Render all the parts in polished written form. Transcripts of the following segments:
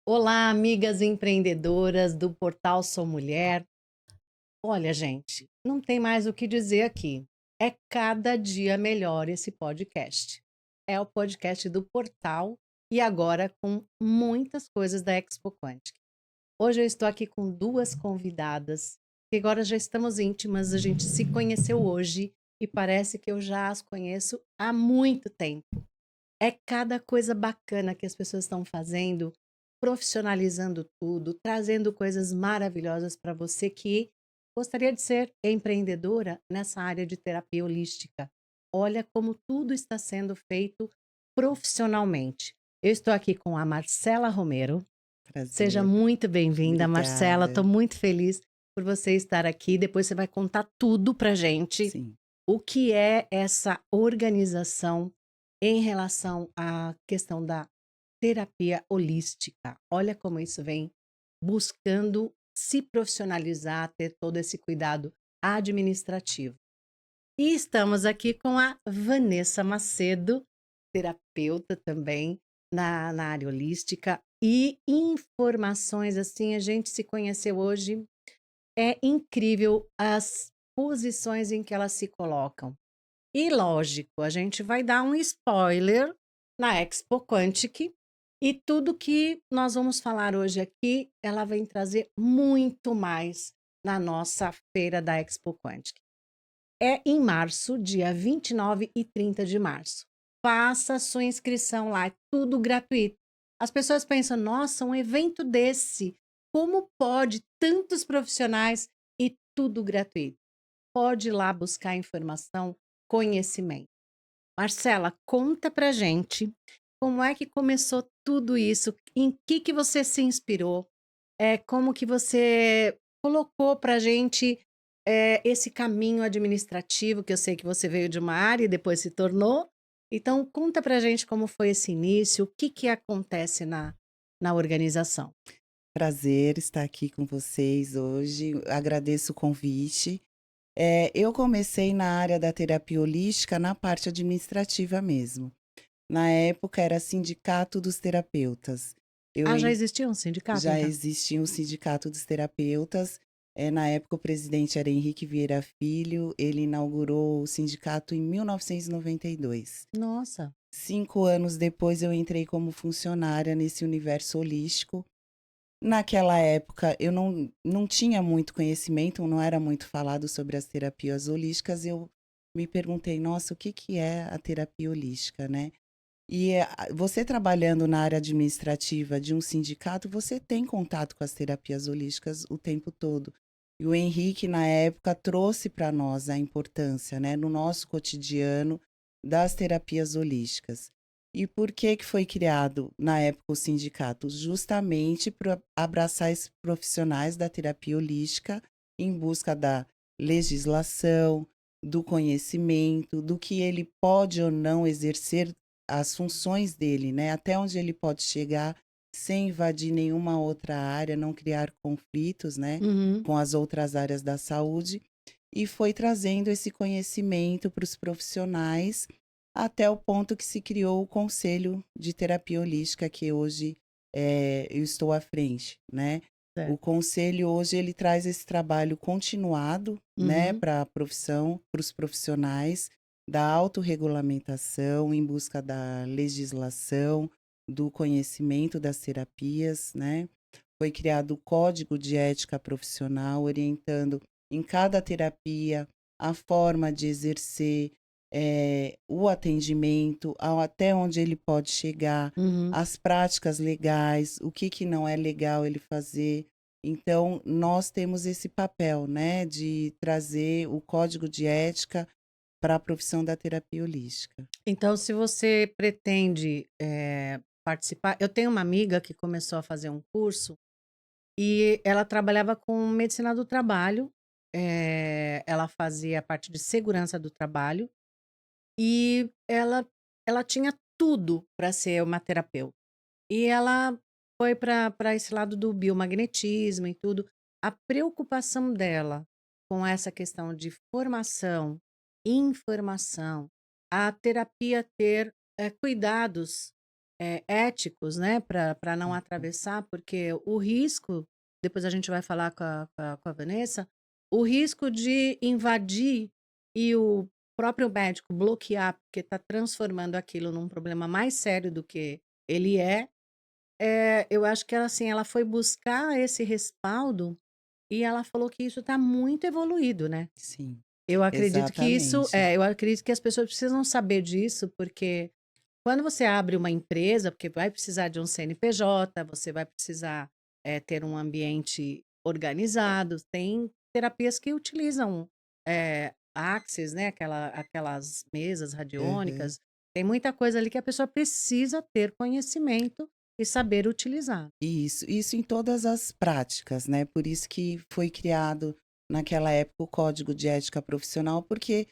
Olá, amigas empreendedoras do portal Sou Mulher. Olha, gente, não tem mais o que dizer aqui. É cada dia melhor esse podcast. É o podcast do portal e agora com muitas coisas da Expo Quantic. Hoje eu estou aqui com duas convidadas que agora já estamos íntimas, a gente se conheceu hoje e parece que eu já as conheço há muito tempo. É cada coisa bacana que as pessoas estão fazendo, profissionalizando tudo, trazendo coisas maravilhosas para você que gostaria de ser empreendedora nessa área de terapia holística. Olha como tudo está sendo feito profissionalmente. Eu estou aqui com a Marcela Romero. Seja Prazer, muito bem-vinda, Marcela. obrigada. Estou muito feliz por você estar aqui. Depois você vai contar tudo para gente. Sim, O que é essa organização em relação à questão da terapia holística? Olha como isso vem buscando se profissionalizar, ter todo esse cuidado administrativo. E estamos aqui com a Vanessa Macedo, terapeuta também na área holística. E informações assim, a gente se conheceu hoje. É incrível as posições em que elas se colocam. E lógico, a gente vai dar um spoiler na Expo Quantic e tudo que nós vamos falar hoje aqui, ela vem trazer muito mais na nossa feira da Expo Quantic. É em março, dia 29 e 30 de março. Faça sua inscrição lá, é tudo gratuito. As pessoas pensam, nossa, um evento desse, como pode tantos profissionais e tudo gratuito? Pode ir lá buscar informação, conhecimento. Marcela, conta pra gente como é que começou tudo isso, em que você se inspirou, como que você colocou pra gente esse caminho administrativo, que eu sei que você veio de uma área e depois se tornou. Então, conta pra gente como foi esse início, o que que acontece na organização. prazer estar aqui com vocês hoje. Agradeço o convite. Eu comecei na área da terapia holística na parte administrativa mesmo. Na época era Sindicato dos Terapeutas. Eu Ah, já en existia um sindicato, Já então? existia um Sindicato dos Terapeutas, na época o presidente era Henrique Vieira Filho, ele inaugurou o sindicato em 1992. Nossa. 5 anos depois eu entrei como funcionária nesse universo holístico. Naquela época eu não tinha muito conhecimento, não era muito falado sobre as terapias holísticas, eu me perguntei: "Nossa, o que que é a terapia holística, né?". Você trabalhando na área administrativa de um sindicato, você tem contato com as terapias holísticas o tempo todo. E o Henrique, na época, trouxe para nós a importância, né, no nosso cotidiano, das terapias holísticas. E por que que foi criado, na época, o sindicato? Justamente para abraçar esses profissionais da terapia holística em busca da legislação, do conhecimento, do que ele pode ou não exercer as funções dele, né, até onde ele pode chegar sem invadir nenhuma outra área, não criar conflitos, né, Uhum. com as outras áreas da saúde, e foi trazendo esse conhecimento para os profissionais, até o ponto que se criou o Conselho de Terapia Holística, que hoje, eu estou à frente, né. O Certo. conselho hoje ele traz esse trabalho continuado, né, Uhum. para a profissão, para os profissionais, da autorregulamentação em busca da legislação, do conhecimento das terapias, né. Foi criado o Código de Ética Profissional, orientando em cada terapia a forma de exercer, o atendimento, ao até onde ele pode chegar, Uhum. as práticas legais, o que que não é legal ele fazer. Então, nós temos esse papel, né, de trazer o código de ética para a profissão da terapia holística. Então, se você pretende, participar, eu tenho uma amiga que começou a fazer um curso e ela trabalhava com medicina do trabalho, ela fazia a parte de segurança do trabalho e ela tinha tudo para ser uma terapeuta. E ela foi para esse lado do biomagnetismo e tudo. A preocupação dela com essa questão de formação, informação, a terapia ter, cuidados. éticos, né, para não Uhum. atravessar, porque o risco, depois a gente vai falar com a Vanessa, o risco de invadir e o próprio médico bloquear, porque está transformando aquilo num problema mais sério do que ele eu acho que ela, assim, ela foi buscar esse respaldo e ela falou que isso está muito evoluído, né. Sim, Eu exatamente. eu acredito que as pessoas precisam saber disso, porque quando você abre uma empresa, porque vai precisar de um CNPJ, você vai precisar, ter um ambiente organizado, tem terapias que utilizam, Axis, né, aquelas mesas Aham. radiônicas, tem muita coisa ali que a pessoa precisa ter conhecimento e saber utilizar. Isso em todas as práticas, né, por isso que foi criado naquela época o Código de Ética Profissional, porque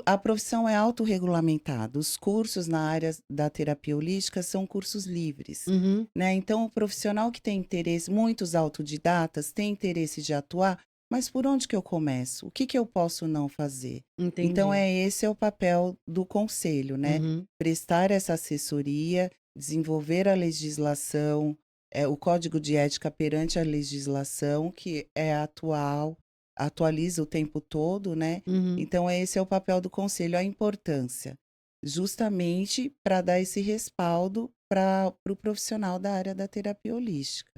a profissão é autorregulamentada, os cursos na área da terapia holística são cursos livres, Uhum, né, então o profissional que tem interesse, muitos autodidatas têm interesse de atuar, mas por onde que eu começo? O que que eu posso não fazer? Então entendi. esse é o papel do conselho, né, Uhum, prestar essa assessoria, desenvolver a legislação, o código de ética perante a legislação que é atual, atualiza o tempo todo, né, uhum. então esse é o papel do conselho, a importância, justamente para dar esse respaldo para o pro profissional da área da terapia holística.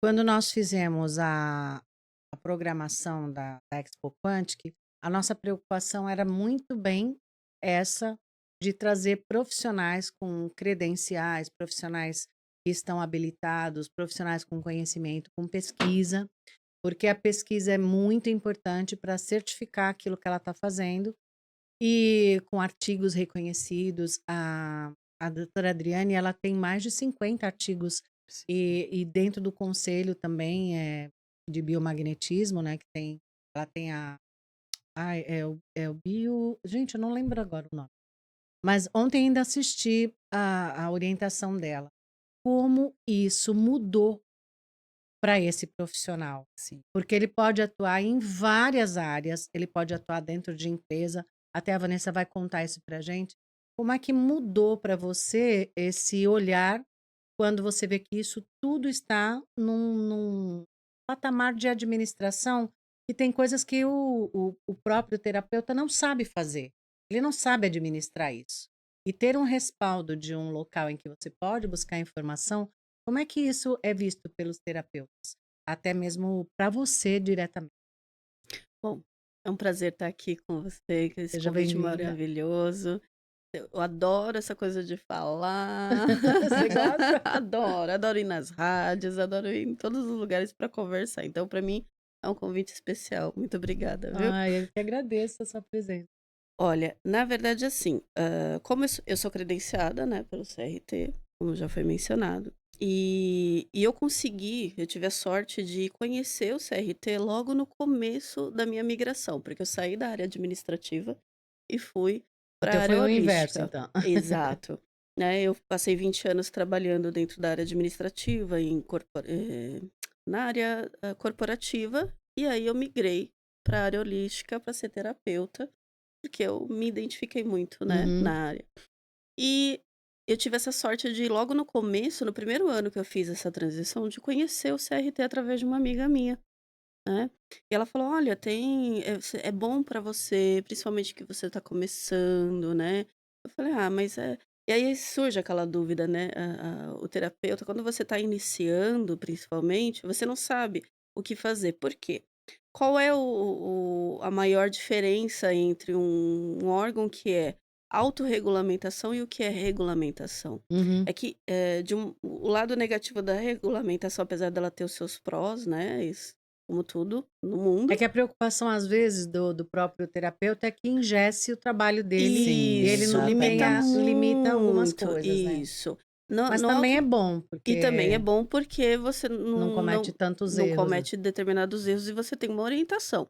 Quando nós fizemos a programação da Expo Quantic, a nossa preocupação era muito bem essa de trazer profissionais com credenciais, profissionais que estão habilitados, profissionais com conhecimento, com pesquisa, porque a pesquisa é muito importante para certificar aquilo que ela está fazendo e com artigos reconhecidos. A doutora Adriane, ela tem mais de 50 artigos Sim. e dentro do conselho também, de biomagnetismo, né, que ela tem é o bio gente, eu não lembro agora o nome. Mas ontem ainda assisti a orientação dela. Como isso mudou para esse profissional, Sim. porque ele pode atuar em várias áreas, ele pode atuar dentro de empresa, até a Vanessa vai contar isso pra gente. Como é que mudou para você esse olhar quando você vê que isso tudo está num patamar de administração e tem coisas que o próprio terapeuta não sabe fazer, ele não sabe administrar isso. E ter um respaldo de um local em que você pode buscar informação, como é que isso é visto pelos terapeutas? Até mesmo para você diretamente. Bom, é um prazer estar aqui com você, com esse Seja convite bem-vinda. maravilhoso. Eu adoro essa coisa de falar. Você gosta? Adoro, adoro ir nas rádios, adoro ir em todos os lugares para conversar. Então, para mim, é um convite especial. Muito obrigada, viu? Ai, eu que agradeço a sua presença. Olha, na verdade, assim, como eu sou credenciada, né, pelo CRT, como já foi mencionado, e eu tive a sorte de conhecer o CRT logo no começo da minha migração, porque eu saí da área administrativa e fui O para teu a foi área o inverso holística. então. Exato. Né, eu passei 20 anos trabalhando dentro da área administrativa, na área corporativa, e aí eu migrei para a área holística para ser terapeuta porque eu me identifiquei muito, né, Uhum. na área. E eu tive essa sorte de logo no começo, no primeiro ano que eu fiz essa transição, de conhecer o CRT através de uma amiga minha, né. E ela falou: "Olha, é bom pra você, principalmente que você tá começando, né". Eu falei: "Ah, mas é". E aí surge aquela dúvida, né, o terapeuta, quando você tá iniciando, principalmente, você não sabe o que fazer. Por quê? Qual é a maior diferença entre um órgão que é autorregulamentação e o que é regulamentação? Uhum. É que, o lado negativo da regulamentação, apesar dela ter os seus prós, né, como tudo no É mundo. que a preocupação, às vezes, do próprio terapeuta é que engesse o trabalho dele e Sim, ele Isso, não limita limita algumas muito, coisas, né. isso. No Mas no também é auto bom, e também é porque bom porque você não não comete não tantos não erros, né. comete determinados erros e você tem uma orientação,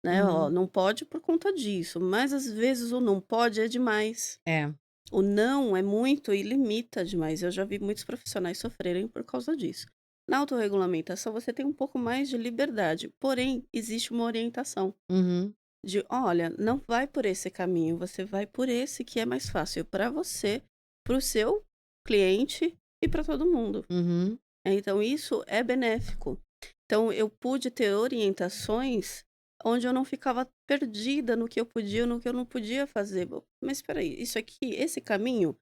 né. "Ó, Uhum. não pode por conta disso", mas às vezes o não pode é demais. É. O não é muito e limita demais. Eu já vi muitos profissionais sofrerem por causa disso. Na autorregulamentação, você tem um pouco mais de liberdade, porém, existe uma orientação Uhum. de: olha, não vai por esse caminho, você vai por esse que é mais fácil para você, para o seu. cliente e para todo mundo. Uhum. Então isso é benéfico. Então eu pude ter orientações onde eu não ficava perdida no que eu podia ou no que eu não podia fazer. Mas espera aí, isso aqui, esse caminho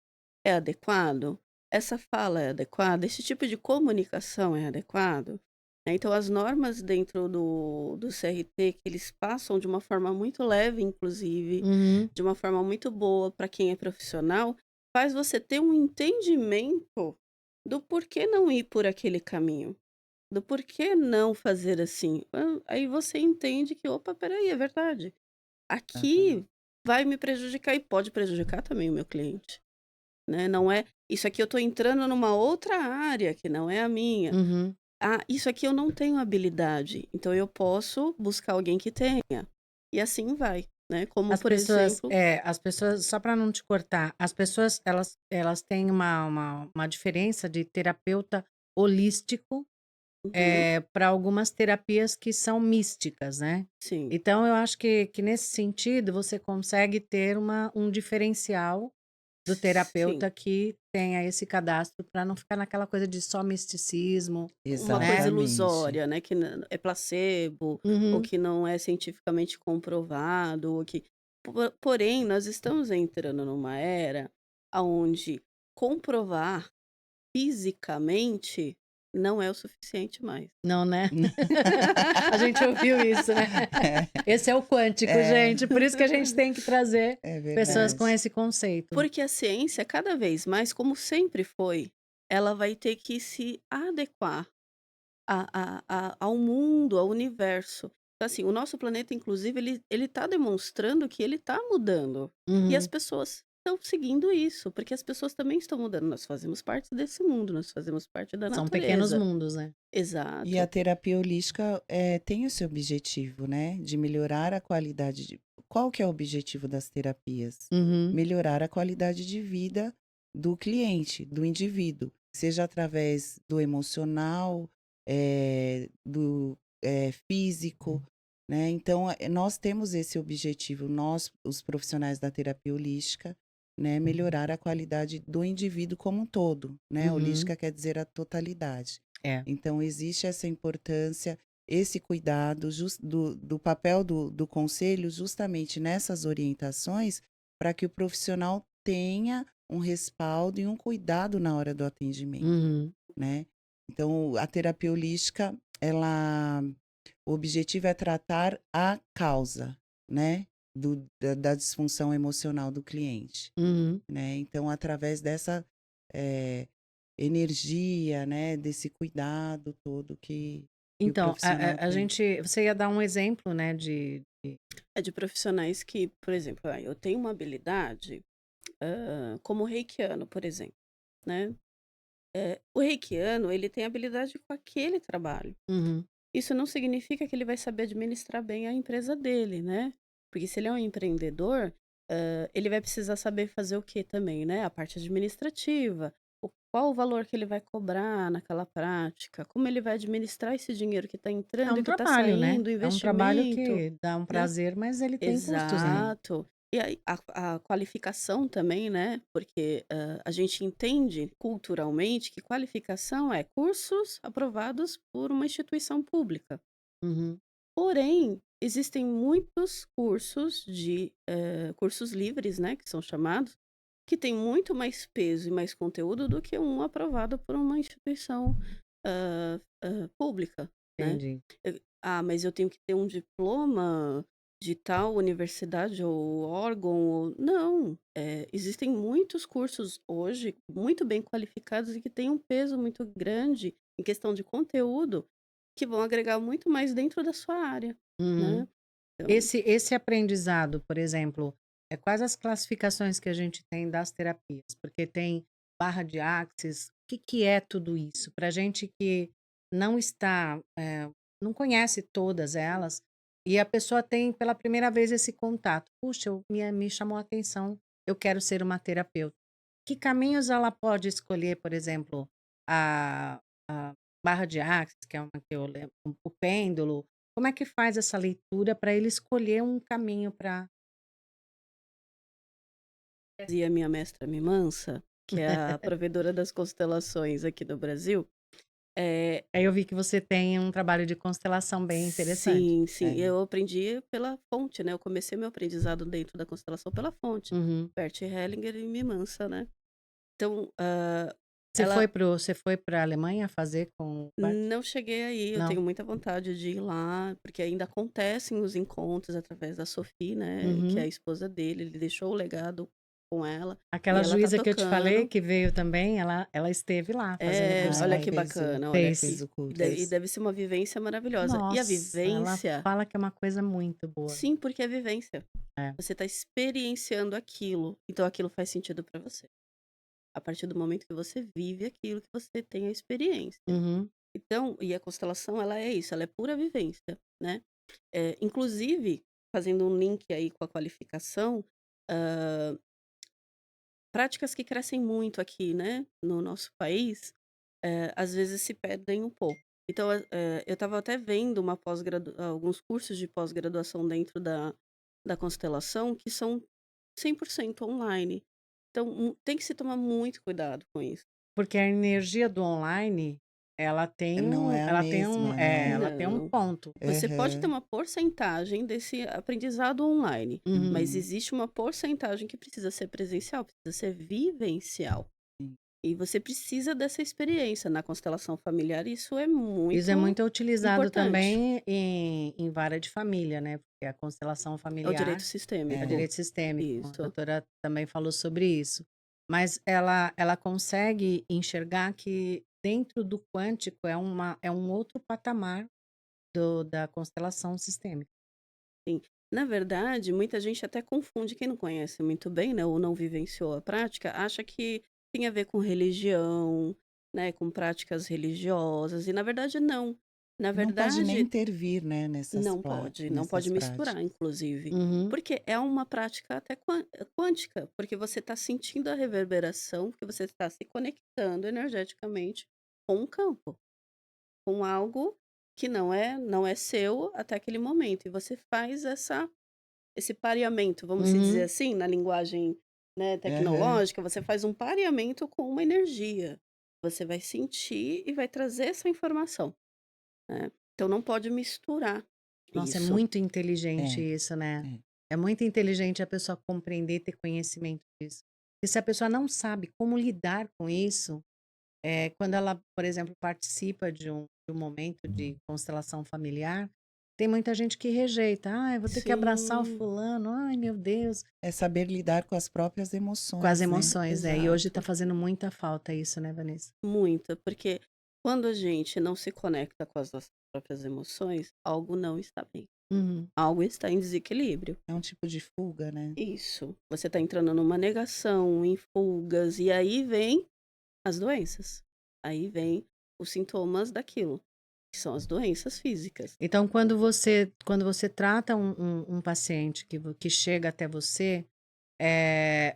é adequado? Essa fala é adequada? Esse tipo de comunicação é adequado? Então as normas dentro do CRT, que eles passam de uma forma muito leve, inclusive, Uhum. de uma forma muito boa para quem é profissional, faz você ter um entendimento do porquê não ir por aquele caminho, do porquê não fazer assim. Aí você entende que, opa, peraí, é verdade. Aham. Aqui vai me prejudicar e pode prejudicar também o meu cliente, né? Não é, isso aqui eu estou entrando numa outra área que não é a minha. Uhum. Ah, isso aqui eu não tenho habilidade, então eu posso buscar alguém que tenha. E assim vai, né? Como As por pessoas, exemplo, só para não te cortar, as pessoas elas têm uma diferença de terapeuta holístico uhum, para algumas terapias que são místicas, né. sim, Então eu acho que nesse sentido você consegue ter um diferencial do sim. terapeuta que tenha esse cadastro para não ficar naquela coisa de só misticismo, Uma coisa né. Exatamente. ilusória, né, que é placebo, ou Uhum, que não é cientificamente comprovado, ou que porém, nós estamos entrando numa era aonde comprovar fisicamente não é o suficiente mais. não, né. A gente ouviu isso, né. Esse é o quântico, É, gente, por isso que a gente tem que trazer é pessoas com verdade. esse conceito. Porque a ciência, cada vez mais, como sempre foi, ela vai ter que se adequar ao mundo, ao universo. Então, assim, o nosso planeta, inclusive, ele está demonstrando que ele está mudando. E as Uhum. pessoas estão seguindo isso, porque as pessoas também estão mudando. Nós fazemos parte desse mundo, nós fazemos parte da São pequenos natureza. mundos, né. E a Exato. terapia holística, tem o seu objetivo, né, de melhorar a qualidade de qual que é o objetivo das terapias? Uhum, Melhorar a qualidade de vida do cliente, do indivíduo, seja através do emocional, do, físico, né. Então, nós temos esse objetivo, nós, os profissionais da terapia holística, né, melhorar a qualidade do indivíduo como um todo, né. uhum. Holística quer dizer a totalidade. É. Então, existe essa importância, esse cuidado do papel do conselho, justamente nessas orientações, para que o profissional tenha um respaldo e um cuidado na hora do atendimento, Uhum, né? Então, a terapia holística, o objetivo é tratar a causa, né? Da disfunção emocional do cliente, uhum. né? Então, através dessa eh, energia, né, desse cuidado todo que o Então, profissional a tem. gente você ia dar um exemplo, né, de É de profissionais que, por exemplo, eu tenho uma habilidade, como reikiano, por exemplo, né? O reikiano, ele tem habilidade com aquele trabalho. uhum. Isso não significa que ele vai saber administrar bem a empresa dele, né. Porque se ele é um empreendedor, ele vai precisar saber fazer o quê também, né, a parte administrativa, qual o valor que ele vai cobrar naquela prática, como ele vai administrar esse dinheiro que está É entrando um e que está trabalho, né. saindo, o É um trabalho investimento, que dá um né. prazer, mas ele tem custos, né. Exato. E aí a qualificação também, né, porque, a gente entende culturalmente que qualificação é cursos aprovados por uma instituição pública. Uhum, Porém, existem muitos cursos livres, né, que são chamados, que têm muito mais peso e mais conteúdo do que um aprovado por uma instituição, pública, né. entendi. Mas eu tenho que ter um diploma de tal universidade ou órgão ou não, existem muitos cursos hoje muito bem qualificados e que têm um peso muito grande em questão de conteúdo, que vão agregar muito mais dentro da sua área, Uhum. né. Então Esse aprendizado, por exemplo, quais as classificações que a gente tem das terapias? Porque tem barra de Axis, o que que é tudo isso? Pra gente que não está, não conhece todas elas, e a pessoa tem pela primeira vez esse contato: "Puxa, me chamou a atenção, eu quero ser uma terapeuta". Que caminhos ela pode escolher, por exemplo, a barra de Axis, que é uma que eu lembro, o pêndulo, como é que faz essa leitura para ele escolher um caminho para dizia minha mestra Mimansa, que é a provedora das constelações aqui no Brasil. É, Aí eu vi que você tem um trabalho de constelação bem interessante. sim, sim, É. eu aprendi pela fonte, né? Eu comecei meu aprendizado dentro da constelação pela fonte, Uhum. Bert Hellinger e Mimansa, né? Então, Você ela você foi para a Alemanha fazer com o Bart? não cheguei aí, eu Não. tenho muita vontade de ir lá, porque ainda acontecem os encontros através da Sophie, né? Que é a Uhum. esposa dele, ele deixou o legado com ela e Aquela ela tá juíza que eu te falei, tocando. que veio também, ela esteve lá fazendo o É, curso Ah, com olha ela ele. que fez o, bacana, olha Fez, fez que o curso. e fez. deve ser uma vivência maravilhosa. E a Nossa, ela vivência, fala que é uma coisa muito boa. sim, porque é vivência. É. Você está experienciando aquilo, então aquilo faz sentido para você. A partir do momento que você vive aquilo, que você tem a experiência. Uhum. Então, e a constelação, ela é isso, ela é pura vivência, né? Inclusive, fazendo um link aí com a qualificação, hã, práticas que crescem muito aqui, né, no nosso país, às vezes se perdem um pouco. Então, eu estava até vendo alguns cursos de pós-graduação dentro da constelação que são 100% online. Então, tem que se tomar muito cuidado com isso. Porque a energia do online, Não é a mesma, né? ela tem um Não. ponto. Você pode ter Aham. uma porcentagem desse aprendizado online, mas Uhum. existe uma porcentagem que precisa ser presencial, precisa ser vivencial. Sim. E você precisa dessa experiência. Na constelação familiar, isso é Isso é muito muito utilizado importante. também em vara de família, né, porque a constelação É o direito familiar é É. sistêmico. direito sistêmico, a Isso. doutora também falou sobre isso. Mas ela consegue enxergar que dentro do quântico é um outro patamar da constelação sistêmica. Sim. Na verdade, muita gente até confunde, quem não conhece muito bem, né, ou não vivenciou a prática, acha que tem a ver com religião, né, com práticas religiosas, e na verdade não. Na E não pode nem verdade, intervir, né, não pode nessas misturar, práticas. inclusive, Uhum. porque é uma prática até quântica, porque você está sentindo a reverberação, porque você está se conectando energeticamente com um campo, com algo que não é seu até aquele momento, e você faz esse pareamento, vamos se dizer Uhum. assim, na linguagem, né, Aham. tecnológica, você faz um pareamento com uma energia. Você vai sentir e vai trazer essa informação, né. Então não pode misturar Nossa, é isso. muito inteligente É, isso, né. é. É muito inteligente a pessoa compreender e ter conhecimento disso. E se a pessoa não sabe como lidar com isso, quando ela, por exemplo, participa de um momento de constelação familiar, tem muita gente que rejeita: "Ai, vou ter que abraçar o Sim, fulano, ai meu Deus", É saber lidar com as próprias com as emoções, né? emoções, né. E hoje tá exato. fazendo muita falta isso, né, Vanessa? Muita, porque quando a gente não se conecta com as nossas próprias emoções, algo não está bem. Uhum. Algo está em desequilíbrio. É um tipo de fuga, né? Isso. Você está entrando numa negação, em fugas, e aí vem as doenças. Aí vem os sintomas daquilo, que são as doenças físicas. Então quando você trata um paciente que chega até você,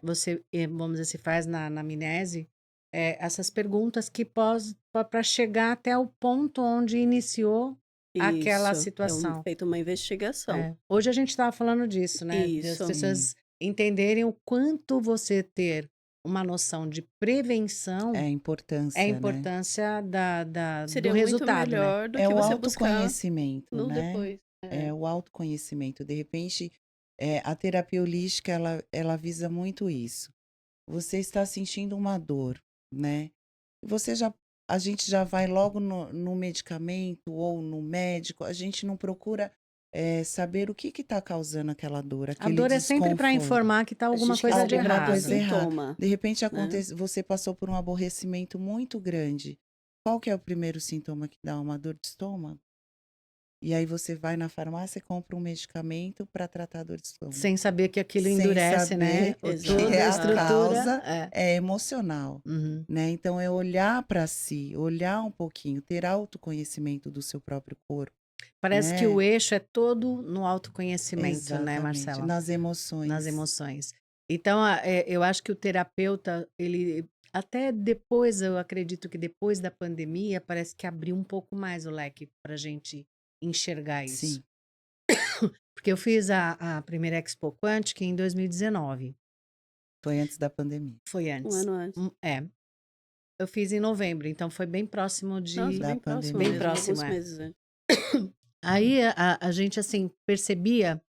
você, vamos dizer, se faz na anamnese, essas perguntas que para chegar até o ponto onde iniciou aquela Isso, situação. feito uma investigação. Hoje a gente estava falando disso, né, das Isso, Sim. pessoas entenderem o quanto você ter uma noção de É prevenção a é a importância, né? importância do seria muito resultado, né. melhor do É que o você buscar autoconhecimento, no né? depois. É. É o autoconhecimento. De repente, a terapia holística, ela visa muito isso. Você está sentindo uma dor, né? Você já, a gente já vai logo no medicamento ou no médico, a gente não procura saber o que está causando aquela dor, A aquele dor é sempre para desconforto. informar que tá A alguma gente quer coisa de saber qual Alguma que é o coisa errado. errada. sintoma, De repente né. você passou por um aborrecimento muito grande. Qual que é o primeiro sintoma que dá? Uma dor de estômago? E aí você vai na farmácia e compra um medicamento para tratar a dor de estômago. Sem saber que aquilo Sem endurece, né, saber que toda a a estrutura. Exato. causa é emocional, Uhum. né. Então é olhar para si, olhar um pouquinho, ter autoconhecimento do seu próprio corpo, Parece que o né. eixo é todo no autoconhecimento, né, Exatamente, Marcela? nas Nas emoções. emoções. Então, eu acho que o terapeuta, ele até depois, eu acredito que depois da pandemia, parece que abriu um pouco mais o leque pra gente enxergar isso. Sim. Porque eu fiz a primeira Expo Quântica em 2019. Foi antes da pandemia. Foi Um antes. ano antes. É. Eu fiz em novembro, então foi bem próximo Nossa, de Da bem próximo bem pandemia. mesmo, próximo, alguns é. meses antes. Aí a gente, assim, percebia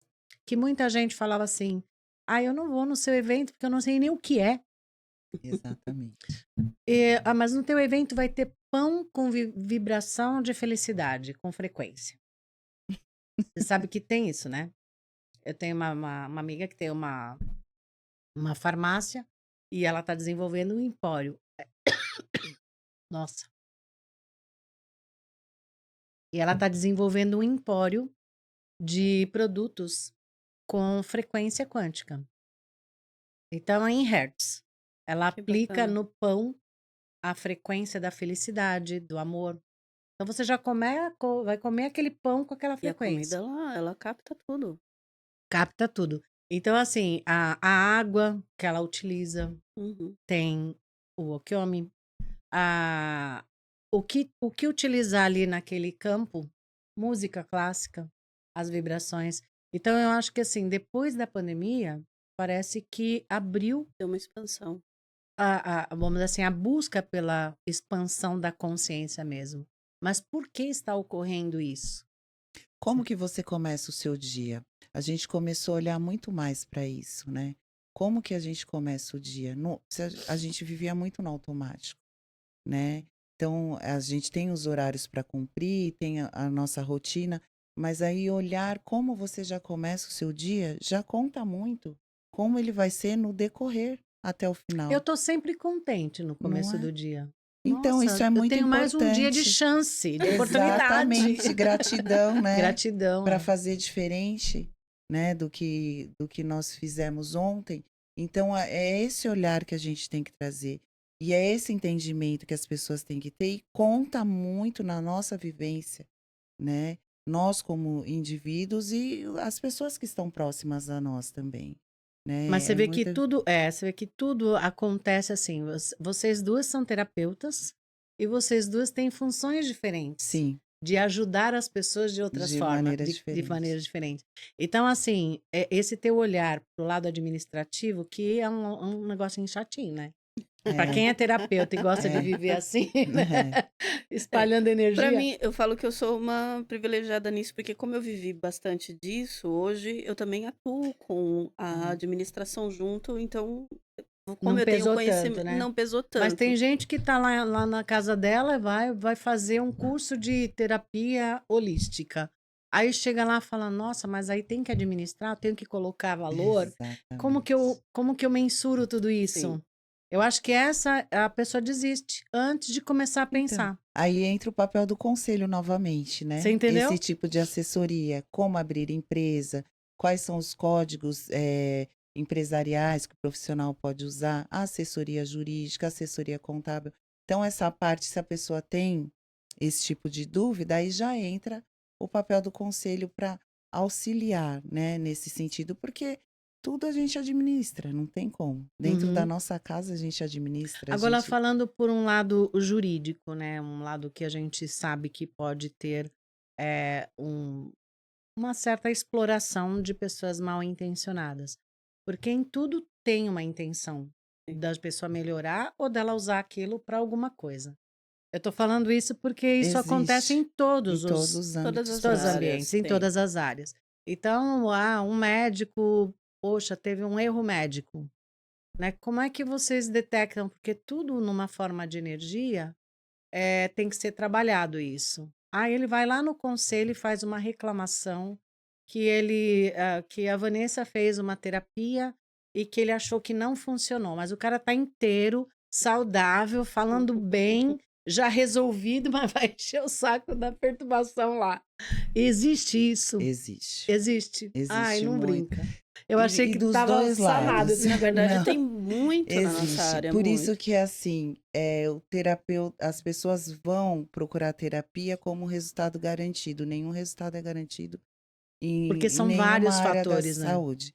que muita gente falava assim: "Ah, eu não vou no seu evento porque eu não sei nem o que é". Exatamente. Mas no teu evento vai ter pão com vibração de felicidade, com frequência. Você sabe que tem isso, né? Eu tenho uma amiga que tem uma farmácia e ela está desenvolvendo um empório. Nossa. E ela está desenvolvendo um empório de produtos com frequência quântica. Então, é em hertz. Ela Que aplica bacana. no pão a frequência da felicidade, do amor. Então, você já vai comer aquele pão com aquela E a comida, frequência. ela capta tudo. Capta tudo. Então, assim, a água que ela utiliza Uhum. tem o Okyomi. A, o que utilizar ali naquele campo, música clássica, as vibrações. Então, eu acho que, assim, depois da pandemia, parece que abriu Deu uma expansão. vamos dizer assim, a busca pela expansão da consciência mesmo. Mas por que está ocorrendo isso? Como que você começa o seu dia? A gente começou a olhar muito mais para isso, né? Como que a gente começa o dia? A gente vivia muito no automático, né? Então, a gente tem os horários para cumprir, tem a nossa rotina, mas aí olhar como você já começa o seu dia já conta muito como ele vai ser no decorrer até o Eu final, tô sempre contente no não começo é? do dia. Então, isso Nossa, é eu muito tenho mais um dia de importante. chance, de oportunidade. Exatamente, gratidão, né? Gratidão, Para é. fazer diferente, né, do que nós fizemos ontem. Então, é esse olhar que a gente tem que trazer. E é esse entendimento que as pessoas têm que ter e conta muito na nossa vivência, né? Nós como indivíduos e as pessoas que estão próximas a nós também, Mas né? você É vê que muita... tudo acontece assim. Vocês duas são terapeutas e vocês duas têm funções diferentes Sim, de ajudar as pessoas de outras de formas, maneiras de diferentes. maneiras diferentes. Então, assim, esse teu olhar pro lado administrativo, que é um negocinho chatinho, né? Para É, quem é terapeuta e gosta de é, viver assim, né? é. É, Espalhando pra energia. mim, eu falo que eu sou uma privilegiada nisso, porque como eu vivi bastante disso, hoje eu também atuo com a Uhum. administração junto, então, como Não eu tenho pesou tanto, conhecimento, né? não pesou Mas tem tanto. gente que tá lá na casa dela, vai fazer um curso de terapia holística. Aí chega lá e fala: Nossa, mas aí tem que administrar, tenho que colocar valor. Exatamente. Como que eu mensuro tudo Sim. isso? Eu acho que a pessoa desiste antes de começar a Então, pensar. aí entra o papel do conselho novamente, Você né? Esse entendeu? tipo de assessoria, como abrir empresa, quais são os códigos empresariais que o profissional pode usar, a assessoria jurídica, assessoria contábil. Então, essa parte, se a pessoa tem esse tipo de dúvida, aí já entra o papel do conselho para auxiliar, né, nesse sentido, porque tudo a gente administra, não tem como. Dentro da Uhum. nossa casa a gente administra, a Agora, gente falando por um lado jurídico, né? Um lado que a gente sabe que pode ter é, uma certa exploração de pessoas mal intencionadas. Porque em tudo tem uma intenção Sim. da pessoa melhorar ou dela usar aquilo para alguma coisa. Eu tô falando isso porque isso acontece em existe em todos todos os, os Todas âmbitos as todos os possíveis. ambientes, áreas, em tem. todas as áreas. Então, um médico, poxa, teve um erro médico, né? Como é que vocês detectam? Porque tudo numa forma de energia tem que ser trabalhado isso. Aí ele vai lá no conselho e faz uma reclamação que a Vanessa fez uma terapia e que ele achou que não funcionou, mas o cara tá inteiro, saudável, falando bem, já resolvido, mas vai encher o saco da perturbação lá. Existe isso? Existe. Existe? Ai, Existe não muito. brinca. Eu achei E que dos tava dois sanado lados. esse Na verdade, Não, tem muito na nossa existe. área, Por isso muito. que, assim, o terapeuta, as pessoas vão procurar terapia como resultado garantido. Nenhum resultado é garantido porque em são nenhuma vários área da fatores, né? saúde.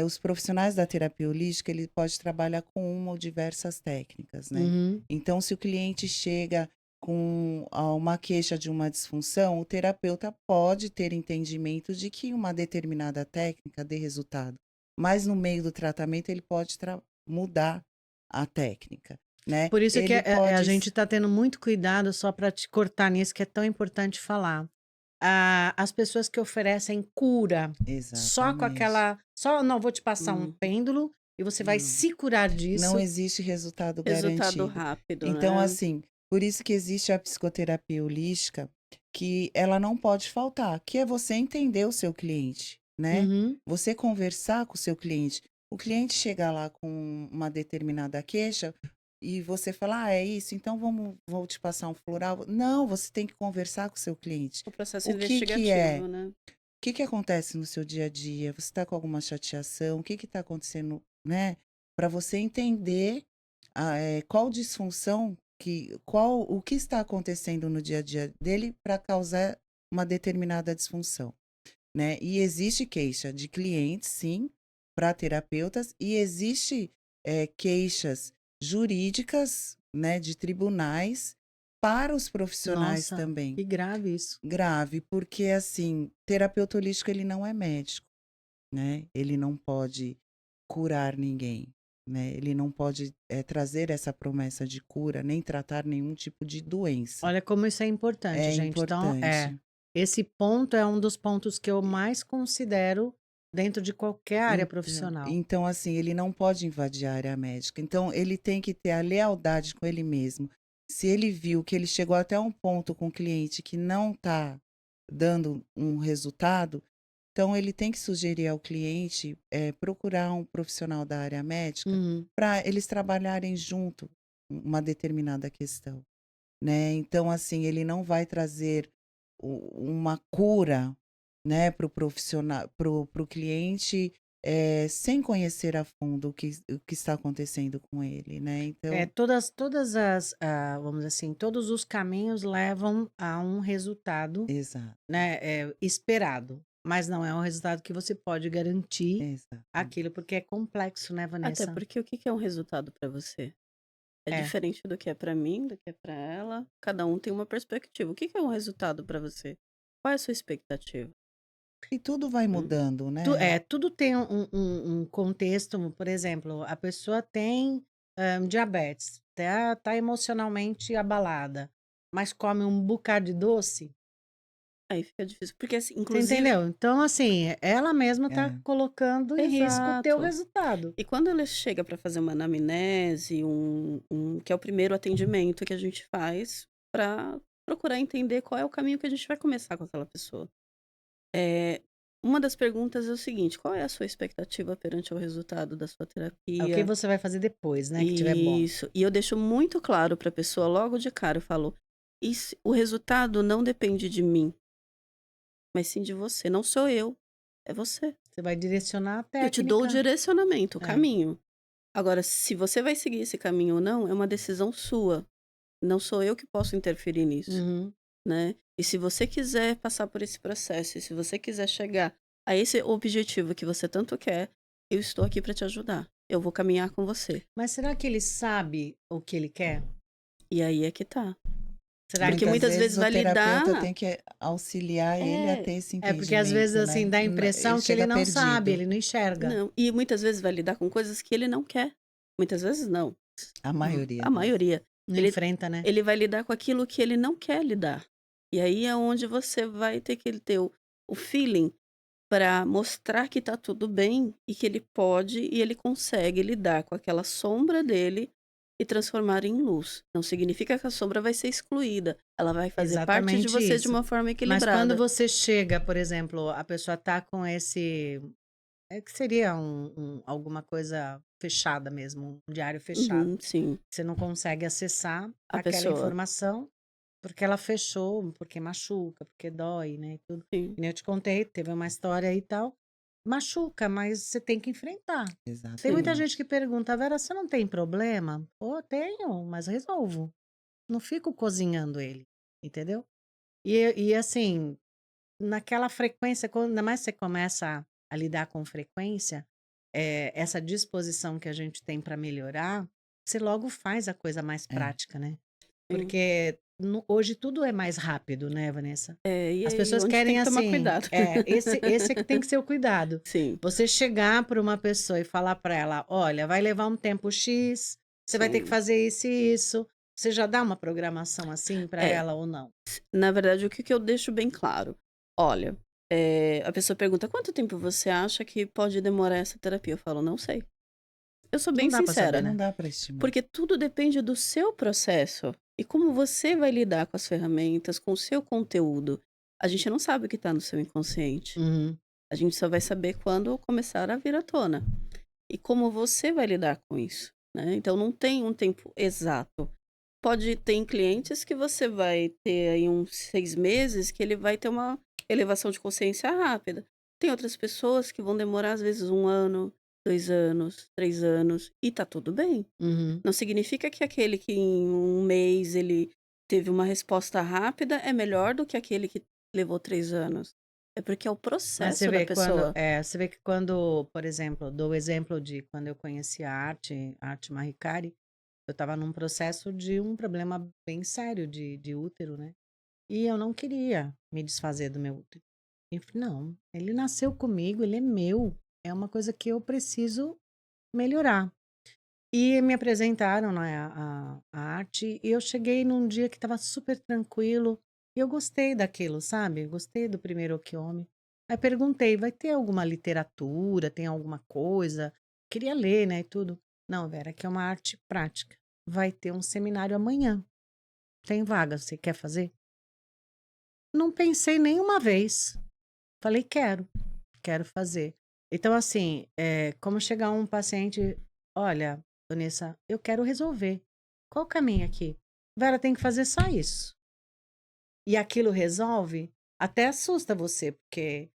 Os profissionais da terapia holística, ele pode trabalhar com uma ou diversas técnicas, né? Uhum. Então, se o cliente chega com uma queixa de uma disfunção, o terapeuta pode ter entendimento de que uma determinada técnica dê resultado. mas no meio do tratamento ele pode mudar a técnica, né? Por isso que Ele a pode. gente está tendo muito cuidado, só para te cortar nisso, que é tão importante falar. As pessoas que oferecem cura só com Exatamente. aquela. Só, não, vou te passar um Hum, pêndulo e você vai Não. se curar Não disso. existe resultado resultado garantido. rápido, Então, né? assim, por isso que existe a psicoterapia holística, que ela não pode faltar, que é você entender o seu cliente, né? Uhum. Você conversar com o seu cliente. O cliente chega lá com uma determinada queixa e você fala, é isso, então vou te passar um floral. Não, você tem que conversar com o seu cliente. O processo O que que é? investigativo, né? O que que acontece no seu dia a dia? Você está com alguma chateação? O que está acontecendo, né? Para você entender qual disfunção, o que está acontecendo no dia a dia dele para causar uma determinada disfunção, né? E existe queixa de clientes, sim, para terapeutas, e existe queixas jurídicas, né, de tribunais para os profissionais Nossa, também. que grave isso. Grave, porque assim, terapeuta holístico ele não é médico, né? Ele não pode curar ninguém, né? Ele não pode trazer essa promessa de cura, nem tratar nenhum tipo de doença. Olha como isso é importante, É gente. Então, importante. esse ponto é um dos pontos que eu mais considero dentro de qualquer área Então, profissional. então, assim, ele não pode invadir a área médica. Então, ele tem que ter a lealdade com ele mesmo. Se ele viu que ele chegou até um ponto com o cliente que não está dando um resultado, então ele tem que sugerir ao cliente procurar um profissional da área médica Uhum. para eles trabalharem junto uma determinada questão, né? Então, assim, ele não vai trazer uma cura, né, para o profissional, para o cliente, sem conhecer a fundo o que está acontecendo com ele, né? Então, Todas vamos dizer assim, todos os caminhos levam a um resultado, exato, né, esperado, mas não é um resultado que você pode garantir exato. aquilo, porque é complexo, né, Até Vanessa? porque o que que é um resultado para você? É É. diferente do que é para mim, do que é para ela. Cada um tem uma perspectiva. O que que é um resultado para você? Qual é a sua expectativa? E tudo vai Hum, mudando, né? Tudo tem um contexto, por exemplo, a pessoa tem diabetes, tá emocionalmente abalada, mas come um bocado de doce. Aí fica difícil, porque assim, Você inclusive, entendeu? Então, assim, ela mesma tá É, colocando em risco o teu exato. resultado. E quando ela chega para fazer uma anamnese, que é o primeiro atendimento que a gente faz para procurar entender qual é o caminho que a gente vai começar com aquela pessoa. É, uma das perguntas é o seguinte: qual é a sua expectativa perante o resultado da sua É o que terapia? você vai fazer depois, né, que tiver bom. Isso. E eu deixo muito claro para a pessoa logo de cara, eu falo: o resultado não depende de mim, mas sim de você. Não sou eu, é você. Você vai direcionar a Eu te dou o técnica. direcionamento, o É. caminho. Agora, se você vai seguir esse caminho ou não, é uma decisão sua. Não sou eu que posso interferir nisso, Uhum. né? E se você quiser passar por esse processo, e se você quiser chegar a esse objetivo que você tanto quer, eu estou aqui para te ajudar. Eu vou caminhar com você. Mas será que ele sabe o que ele quer? E aí é que tá. Será Porque que muitas muitas vezes vezes o terapeuta validar tem que auxiliar ele a é, ter esse porque às vezes, entendimento, assim, né? dá a Ele impressão que ele chega não sabe, perdido, ele não enxerga. não. E muitas vezes validar com coisas que ele não quer. Muitas vezes não. a maioria A das. maioria. Não Ele, enfrenta, né? ele vai lidar com aquilo que ele não quer lidar. E aí é onde você vai ter que ter o feeling para mostrar que tá tudo bem e que ele pode e ele consegue lidar com aquela sombra dele e transformar em luz. Não significa que a sombra vai ser excluída. Ela vai fazer parte de Exatamente você de isso. uma forma Mas quando equilibrada. você chega, por exemplo, a pessoa tá com esse que seria alguma coisa fechada mesmo, um diário fechado. Uhum, sim. Você não consegue acessar A aquela pessoa. informação, porque ela fechou, porque machuca, porque dói, né, e tudo. Sim. E nem eu te contei, teve uma história aí e tal, machuca, mas você tem que enfrentar. Tem muita Sim. gente Exatamente. que pergunta: "Vera, você não tem problema?" "Pô, tenho, mas resolvo. Não fico cozinhando ele", entendeu? E assim, naquela frequência, quando ainda mais você começa a lidar com frequência, essa disposição que a gente tem para melhorar, você logo faz a coisa mais É. prática, né. Sim. Porque hoje tudo é mais rápido, né, Vanessa? E As aí pessoas onde tem querem que tomar assim, cuidado. esse é que tem que ser o cuidado. Sim, Você chegar para uma pessoa e falar para ela: "Olha, vai levar um tempo X, você vai ter que sim. fazer isso e isso". Você já dá uma programação assim para É, ela ou não? na verdade, o que que eu deixo bem claro? Olha, a pessoa pergunta: "Quanto tempo você acha que pode demorar essa terapia?" Eu falo: "Não sei". Eu sou Não bem dá para saber, sincera, Não né? dá para estimar. porque tudo depende do seu processo e como você vai lidar com as ferramentas, com o seu conteúdo. A gente não sabe o que está no seu inconsciente. Uhum. A gente só vai saber quando começar a vir à tona. E como você vai lidar com isso, né? Então não tem um tempo exato. Pode ter clientes que você vai ter aí uns 6 meses que ele vai ter uma elevação de consciência rápida. Tem outras pessoas que vão demorar às vezes 1 ano, 2 anos, 3 anos e tá tudo bem. Uhum. Não significa que aquele que em 1 mês ele teve uma resposta rápida é melhor do que aquele que levou 3 anos. É porque é o Mas você processo da vê quando, pessoa. você vê que quando, por exemplo, dou o exemplo de quando eu conheci a arte Mahikari, eu estava num processo de um problema bem sério de útero, né? E eu não queria me desfazer do meu útero. E eu falei, não, ele nasceu comigo, ele é meu, é uma coisa que eu preciso melhorar. E me apresentaram, né, a arte, e eu cheguei num dia que estava super tranquilo, e eu gostei daquilo, sabe? Gostei do primeiro Okiomi. Aí perguntei, vai ter alguma literatura, tem alguma coisa? Queria ler, né, e tudo. Não, Vera, que é uma arte prática. Vai ter um seminário amanhã. Tem vaga, você quer fazer? Não pensei nenhuma vez. Falei, quero fazer. Então, assim, como chegar um paciente, olha, Vanessa, eu quero resolver. Qual o caminho aqui? Vera tem que fazer só isso. E aquilo resolve, até assusta você, porque,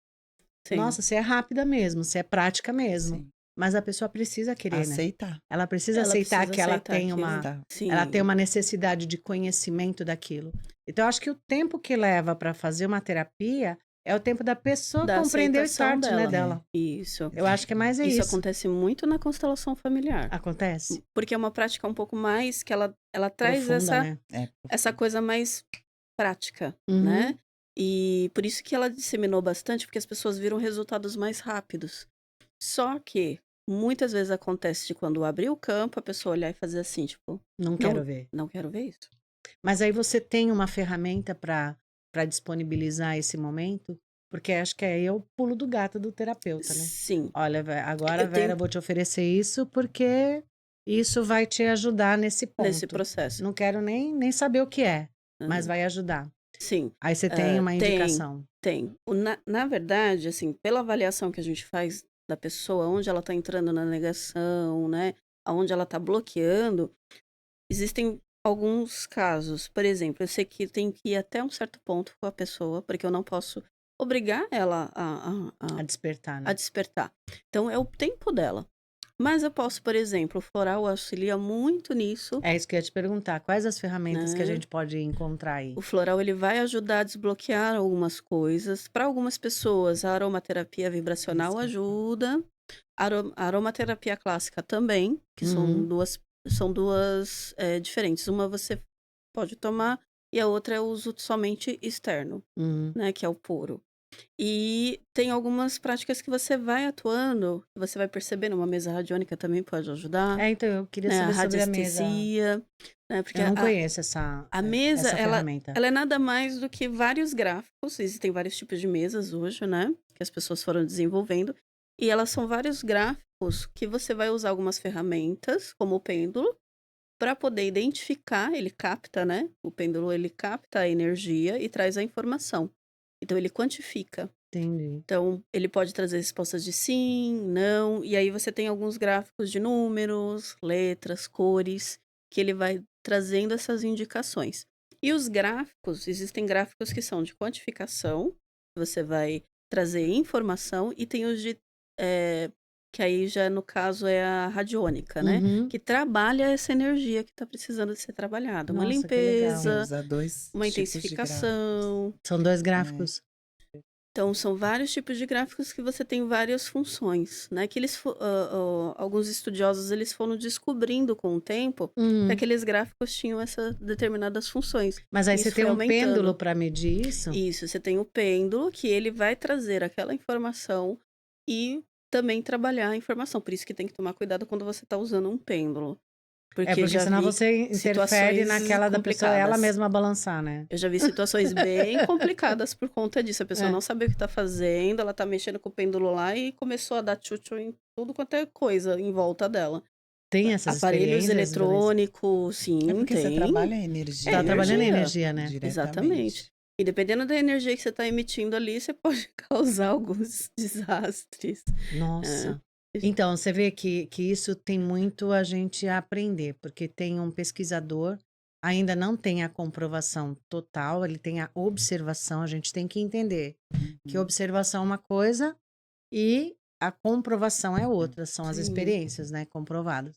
Sim, nossa, você é rápida mesmo, você é prática mesmo. Sim. Mas a pessoa precisa querer, né? Aceitar. Ela precisa ela aceitar precisa que ela aceitar tem aquilo. uma, Tá. ela tem Sim, uma necessidade de conhecimento daquilo. Então, eu acho que o tempo que leva para fazer uma terapia é o tempo da pessoa da compreender o aceitação start, né, dela. É. dela. Isso. Eu acho que é mais Isso isso. acontece muito na constelação familiar, Acontece? porque é uma prática um pouco mais que ela traz Profunda, essa né? É essa profundo. coisa mais prática, né. Uhum. E por isso que ela disseminou bastante, porque as pessoas viram resultados mais rápidos. Só que muitas vezes acontece de quando abrir o campo, a pessoa olhar e fazer assim, tipo: Não quero "Não, ver. não quero ver isso". Mas aí você tem uma ferramenta para disponibilizar esse momento? Porque acho que aí é o pulo do gato do terapeuta, né? Sim, Olha, agora, eu Vera, tenho eu vou te oferecer isso porque isso vai te ajudar nesse nesse ponto. processo. Não quero nem saber o que é, mas Aham. vai ajudar. Sim, Aí você tem uma tem, indicação. tem. Na verdade, assim, pela avaliação que a gente faz da pessoa, onde ela tá entrando na negação, né, aonde ela tá bloqueando, existem alguns casos. Por exemplo, eu sei que tem que ir até um certo ponto com a pessoa, porque eu não posso obrigar ela A despertar, a né? despertar. Então é o tempo dela. Mas eu posso, por exemplo, o floral auxilia muito nisso, É isso que eu ia te perguntar. Quais as ferramentas que a né. gente pode encontrar aí? O floral ele vai ajudar a desbloquear algumas coisas. Para algumas pessoas, a aromaterapia Isso vibracional que eu ia falar. ajuda, a aromaterapia clássica também, que Uhum, são 2, diferentes. Uma você pode tomar e a outra é uso somente externo, uhum. né, que é o puro. E tem algumas práticas que você vai atuando, que você vai percebendo, uma mesa radiônica também pode ajudar, Então, eu queria né, a saber sobre a mesa. radiestesia, né, porque Eu não a conheço essa, a mesa, essa ferramenta. ela é nada mais do que vários gráficos, existem vários tipos de mesas hoje, né, que as pessoas foram desenvolvendo, e elas são vários gráficos que você vai usar algumas ferramentas, como o pêndulo, para poder identificar, ele capta, né, o pêndulo ele capta a energia e traz a informação. Então ele quantifica. Entendi. Então, ele pode trazer respostas de sim, não, e aí você tem alguns gráficos de números, letras, cores, que ele vai trazendo essas indicações. E os gráficos, existem gráficos que são de quantificação, você vai trazer informação, e tem os de, que aí já no caso é a radiônica, né? Uhum. Que trabalha essa energia que está precisando de ser trabalhada. Uma Nossa, que legal. Sim, limpeza, usar 2 uma tipos de gráficos. intensificação. São 2 É. gráficos? Então, são vários tipos de gráficos que você tem várias funções, né? Que alguns estudiosos eles foram descobrindo com o tempo que Hum. aqueles gráficos tinham essas determinadas funções. Mas aí E você isso tem foi um pêndulo aumentando. para medir isso? Isso, você tem o pêndulo, que ele vai trazer aquela informação e também trabalhar a informação. Por isso que tem que tomar cuidado quando você está usando um pêndulo. É, Porque porque já senão vi você interfere situações naquela da pessoa ela complicadas. mesma balançar, né? Eu já vi situações bem complicadas por conta disso. A pessoa É. não sabia o que tá fazendo, ela tá mexendo com o pêndulo lá e começou a dar tchutchu em tudo quanto é coisa em volta dela. Tem essas Aparelhos experiências, Vanessa? eletrônicos, É sim, porque você trabalha tem. a Você É energia, tá né? trabalhando em energia. energia, né? Exatamente. Diretamente. E dependendo da energia que você tá emitindo ali, você pode causar alguns desastres. É. Nossa. Então, você vê que isso tem muito a gente a aprender, porque tem um pesquisador, ainda não tem a comprovação total, ele tem a observação, a gente tem que entender que Uhum. observação é uma coisa e a comprovação é outra, são as Sim. experiências, né, comprovadas.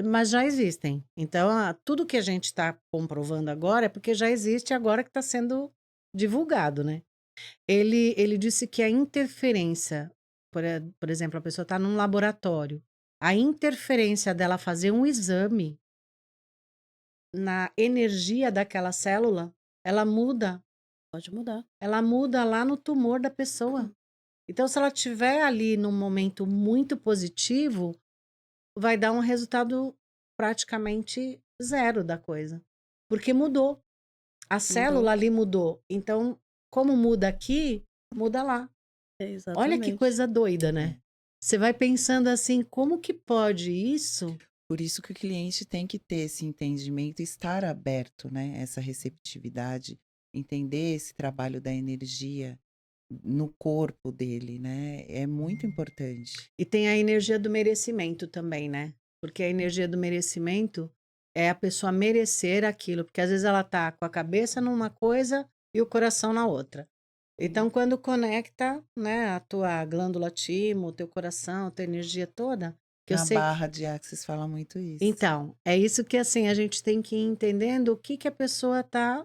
Mas já existem. Então, tudo que a gente está comprovando agora é porque já existe agora que está sendo divulgado, né? Ele disse que a interferência, por exemplo, a pessoa está num laboratório, a interferência dela fazer um exame na energia daquela célula, Pode mudar. ela muda lá no tumor da pessoa. Então, se ela tiver ali num momento muito positivo, vai dar um resultado praticamente zero da coisa, porque mudou. A Mudou. célula ali mudou. Então, como muda aqui, muda lá. Olha que Exatamente. coisa doida, É. né? Você vai pensando assim, como que pode isso? Por isso que o cliente tem que ter esse entendimento, e estar aberto, né? Essa receptividade, entender esse trabalho da energia no corpo dele, né? É muito importante. E tem a energia do merecimento também, né? Porque a energia do merecimento é a pessoa merecer aquilo, porque às vezes ela tá com a cabeça numa coisa e o coração na outra. Então, quando conecta, né, a tua glândula timo, o teu coração, a tua energia toda, que eu Na sei que barra de Axis fala muito isso. então, é isso que assim a gente tem que ir entendendo o que que a pessoa tá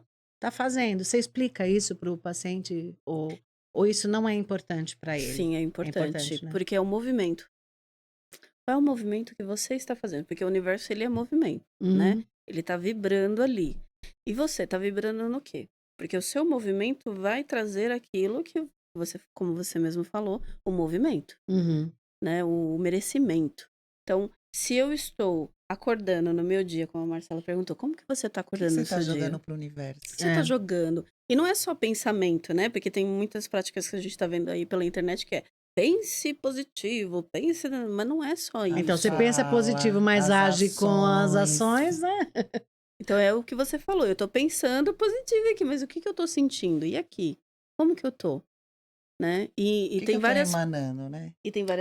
fazendo. Você explica isso para o paciente ou isso não é importante para ele? Sim, é É importante, importante, né? porque é o movimento. Qual é o movimento que você está fazendo? Porque o universo, ele é movimento, né? Uhum, Ele tá vibrando ali. E você tá vibrando no quê? Porque o seu movimento vai trazer aquilo que você, como você mesmo falou, o movimento, uhum. né? O merecimento. Então, se eu estou acordando no meu dia, como a Marcela perguntou, como que você tá O que acordando você no está seu dia? jogando para o O universo? que você tá É. jogando? E não é só pensamento, né? Porque tem muitas práticas que a gente tá vendo aí pela internet que é pense positivo, pense, mas não é só Então, isso. você pensa positivo, Fala, mas as age com as ações. ações, né? Então é o que você falou, eu tô pensando positivo aqui, mas o que que eu tô sentindo? E aqui? Como que eu tô? Né? O E que que tem eu estou várias emanando, né?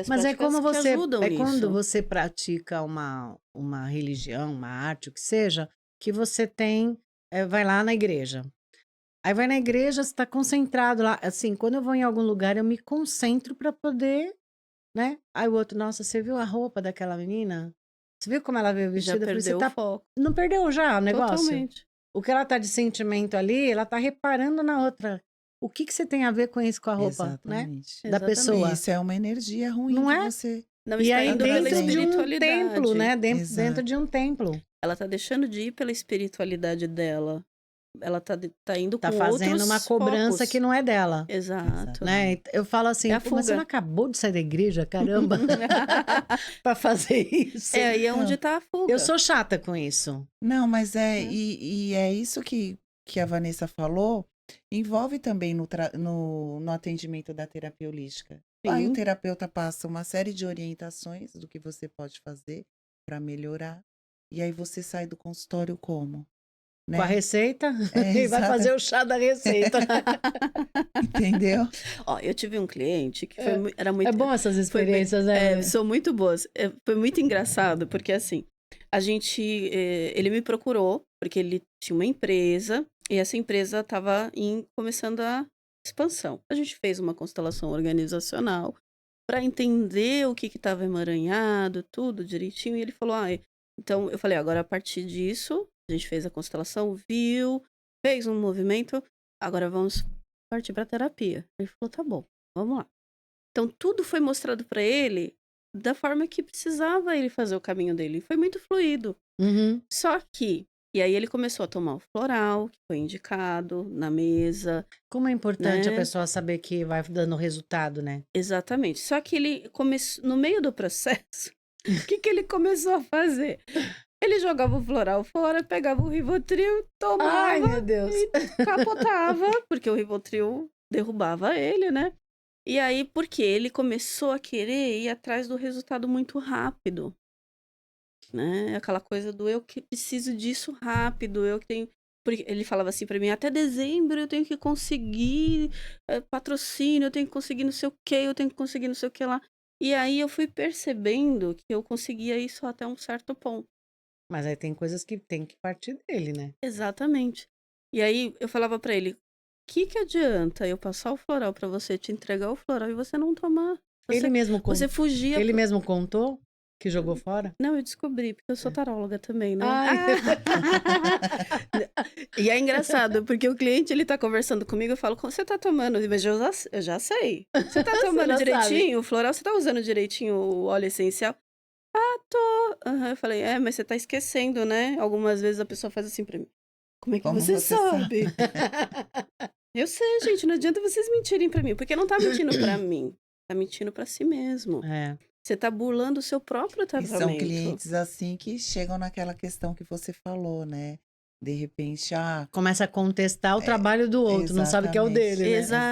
Mas é práticas como que você, ajudam é quando nisso. você pratica uma religião, uma arte, o que seja, que você tem, vai lá na igreja. Aí vai na igreja, você está concentrado lá. Assim, quando eu vou em algum lugar, eu me concentro para poder, né? Aí o outro, nossa, você viu a roupa daquela menina? Você viu como ela veio Já vestida? Eu falei, você perdeu o tá. foco. Não perdeu já o negócio? Totalmente. O que ela tá de sentimento ali, ela tá reparando na outra. O que que você tem a ver com isso, com a roupa, né? Exatamente. Da E Exatamente. pessoa, isso é uma energia ruim não que é? você Não E está aí indo está pela dentro de trazendo. um templo, espiritualidade. né? Dentro Exato. de um templo. Ela tá deixando de ir pela espiritualidade dela. Ela tá indo Tá com fazendo uma outros cobrança que focos. não é dela, Exato. né? Exatamente. Eu falo É assim, a pô, mas você não fuga. acabou de sair da igreja, caramba, para fazer isso. É aí é onde Não, tá a Eu fuga. sou chata com isso. não, mas Né? e é isso que a Vanessa falou, envolve também no atendimento da terapia holística. Aí o Sim. terapeuta passa uma série de orientações do que você pode fazer para melhorar, e aí você sai do consultório como, Com a né? receita É, e vai exata, fazer o chá da receita. entendeu? Ó, eu tive um cliente que É, era é muito, bom essas foi bem, experiências, né, Vanessa? são muito boas. Foi muito engraçado, porque assim, ele me procurou, porque ele tinha uma empresa, e essa empresa estava começando a expansão. A gente fez uma constelação organizacional para entender o que estava emaranhado, tudo direitinho, e ele falou, então eu falei, agora a partir disso, a gente fez a constelação, viu, fez um movimento, agora vamos partir pra terapia. Ele falou: "Tá bom, vamos lá". Então tudo foi mostrado pra ele da forma que precisava ele fazer o caminho dele, e foi muito fluido. Uhum. Só que e aí ele começou a tomar o floral, que foi indicado, na mesa, Como é importante a né. pessoa saber que vai dando resultado, né? Exatamente. Só que ele começou no meio do processo, o que que ele começou a fazer? Ele jogava o floral fora, pegava o Rivotril, Ai, tomava meu Deus. e capotava, porque o Rivotril derrubava ele, né. E aí porque ele começou a querer ir atrás do resultado muito rápido, né, aquela coisa do eu que preciso disso rápido, eu que tenho porque ele falava assim pra mim: "Até dezembro eu tenho que conseguir, patrocínio, eu tenho que conseguir não sei o quê, eu tenho que conseguir não sei o que lá". E aí eu fui percebendo que eu conseguia isso até um certo ponto. Mas aí tem coisas que tem que partir dele, né? Exatamente. E aí eu falava pra ele: Que adianta eu passar o floral pra você, te entregar o floral e você não tomar? Ele Você mesmo você fugia ele pro mesmo contou que jogou fora? não, eu descobri, porque eu sou taróloga também, né. Ai. E é engraçado, porque o cliente ele tá conversando comigo, eu falo: "Você tá tomando?" Mas eu já sei. "Você tá Você tomando já sabe. direitinho o floral? Você tá usando direitinho o óleo essencial?" "Ah, tô". Aham. Eu falei: "É, mas você tá esquecendo, né". Algumas vezes a pessoa faz assim pra mim: "Como é que Como você você sabe? sabe?" Eu sei, gente, não adianta vocês mentirem pra mim, porque não tá mentindo pra mim, tá mentindo pra si mesmo. É. Você tá burlando o seu próprio E são tratamento. clientes assim que chegam naquela questão que você falou, né? De repente, Começa a contestar o é, trabalho do outro, não sabe que é o exatamente, dele, né? exato.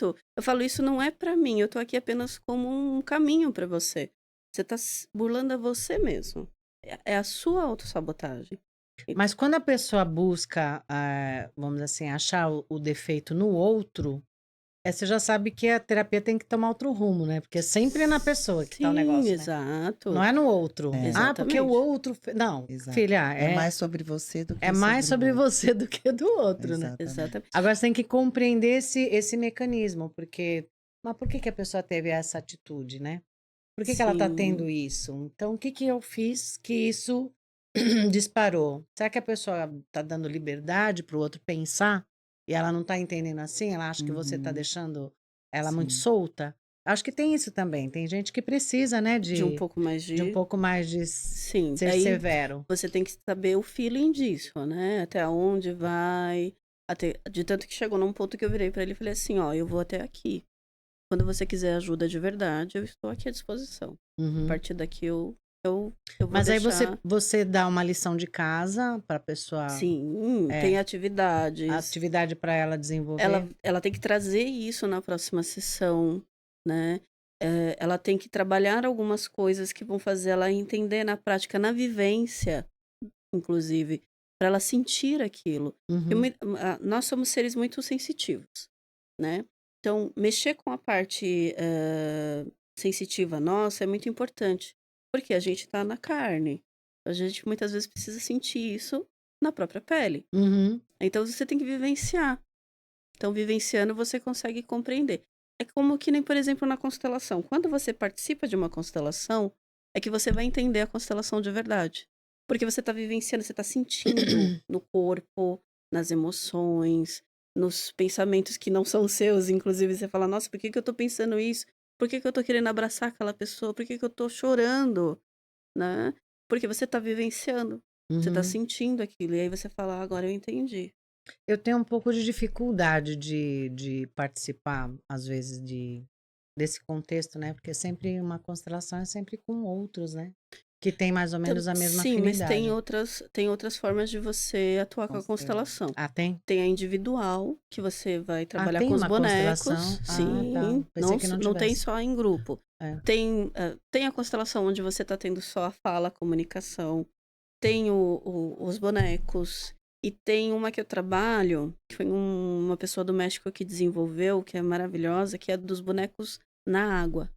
Exato. Eu falo: "Isso não é pra mim, eu tô aqui apenas como um caminho pra você. Você tá burlando a você mesmo. É a sua autossabotagem". E Mas quando a pessoa busca, vamos dizer assim, achar o defeito no outro, você já sabe que a terapia tem que tomar outro rumo, né? Porque sempre é na pessoa que tá o sim, negócio, né? Não exato. é no outro. É, Ah, porque o Exatamente. outro. Não, exato. filha, É mais sobre você do é que mais sobre o sobre outro. você do que do outro, né? Exatamente. Exatamente. Agora você tem que compreender esse mecanismo, porque. Mas por que que a pessoa teve essa atitude, né? Por que que ela tá tendo Sim. isso? Então, o que que eu fiz que isso disparou? Será que a pessoa tá dando liberdade para o outro pensar e ela não tá entendendo assim? Ela acha que você tá Uhum, deixando ela muito sim. solta? Acho que tem isso também. Tem gente que precisa, né, De um pouco mais de um de pouco mais de sim, ser aí severo. você tem que saber o feeling disso, né, até onde vai, até de tanto que chegou num ponto que eu virei pra ele e falei assim: "Ó, eu vou até aqui. Quando você quiser ajuda de verdade, eu estou aqui à disposição. A Uhum. partir daqui eu vou Mas aí você, deixar". você dá uma lição de casa para a pessoa, Sim, tem é, a atividades. atividade para ela desenvolver. Ela tem que trazer isso na próxima sessão, né. Ela tem que trabalhar algumas coisas que vão fazer ela entender na prática, na vivência, inclusive, para ela sentir aquilo. Porque Uhum. nós somos seres muito sensitivos, né. Então, mexer com a parte, sensitiva nossa é muito importante, porque a gente tá na carne. A gente muitas vezes precisa sentir isso na própria pele. Uhum. Então você tem que vivenciar. Então, vivenciando, você consegue compreender. É como que nem, por exemplo, na constelação. Quando você participa de uma constelação, é que você vai entender a constelação de verdade. Porque você está vivenciando, você está sentindo no corpo, nas emoções, nos pensamentos que não são seus. Inclusive, você fala: Nossa, por que que eu estou pensando isso? Por que que eu estou querendo abraçar aquela pessoa? Por que que eu estou chorando? Né? Porque você está vivenciando, você está Uhum. sentindo aquilo. E aí você fala: Agora eu entendi. Eu tenho um pouco de dificuldade de participar, às vezes, desse contexto, né? Porque sempre uma constelação é sempre com outros, né? Que tem mais ou menos a mesma Sim, mas afinidade. tem outras formas de você atuar com a Constela. constelação. Ah, tem? Tem a individual, que você vai Ah, trabalhar tem com os uma constelação? bonecos, Ah, tá. sim, Pensei que não não tem tivesse. só em grupo. É. Tem a constelação onde você está tendo só a fala, a comunicação, tem os bonecos, e tem uma que eu trabalho, que foi uma pessoa do México que desenvolveu, que é maravilhosa, que é dos bonecos na água.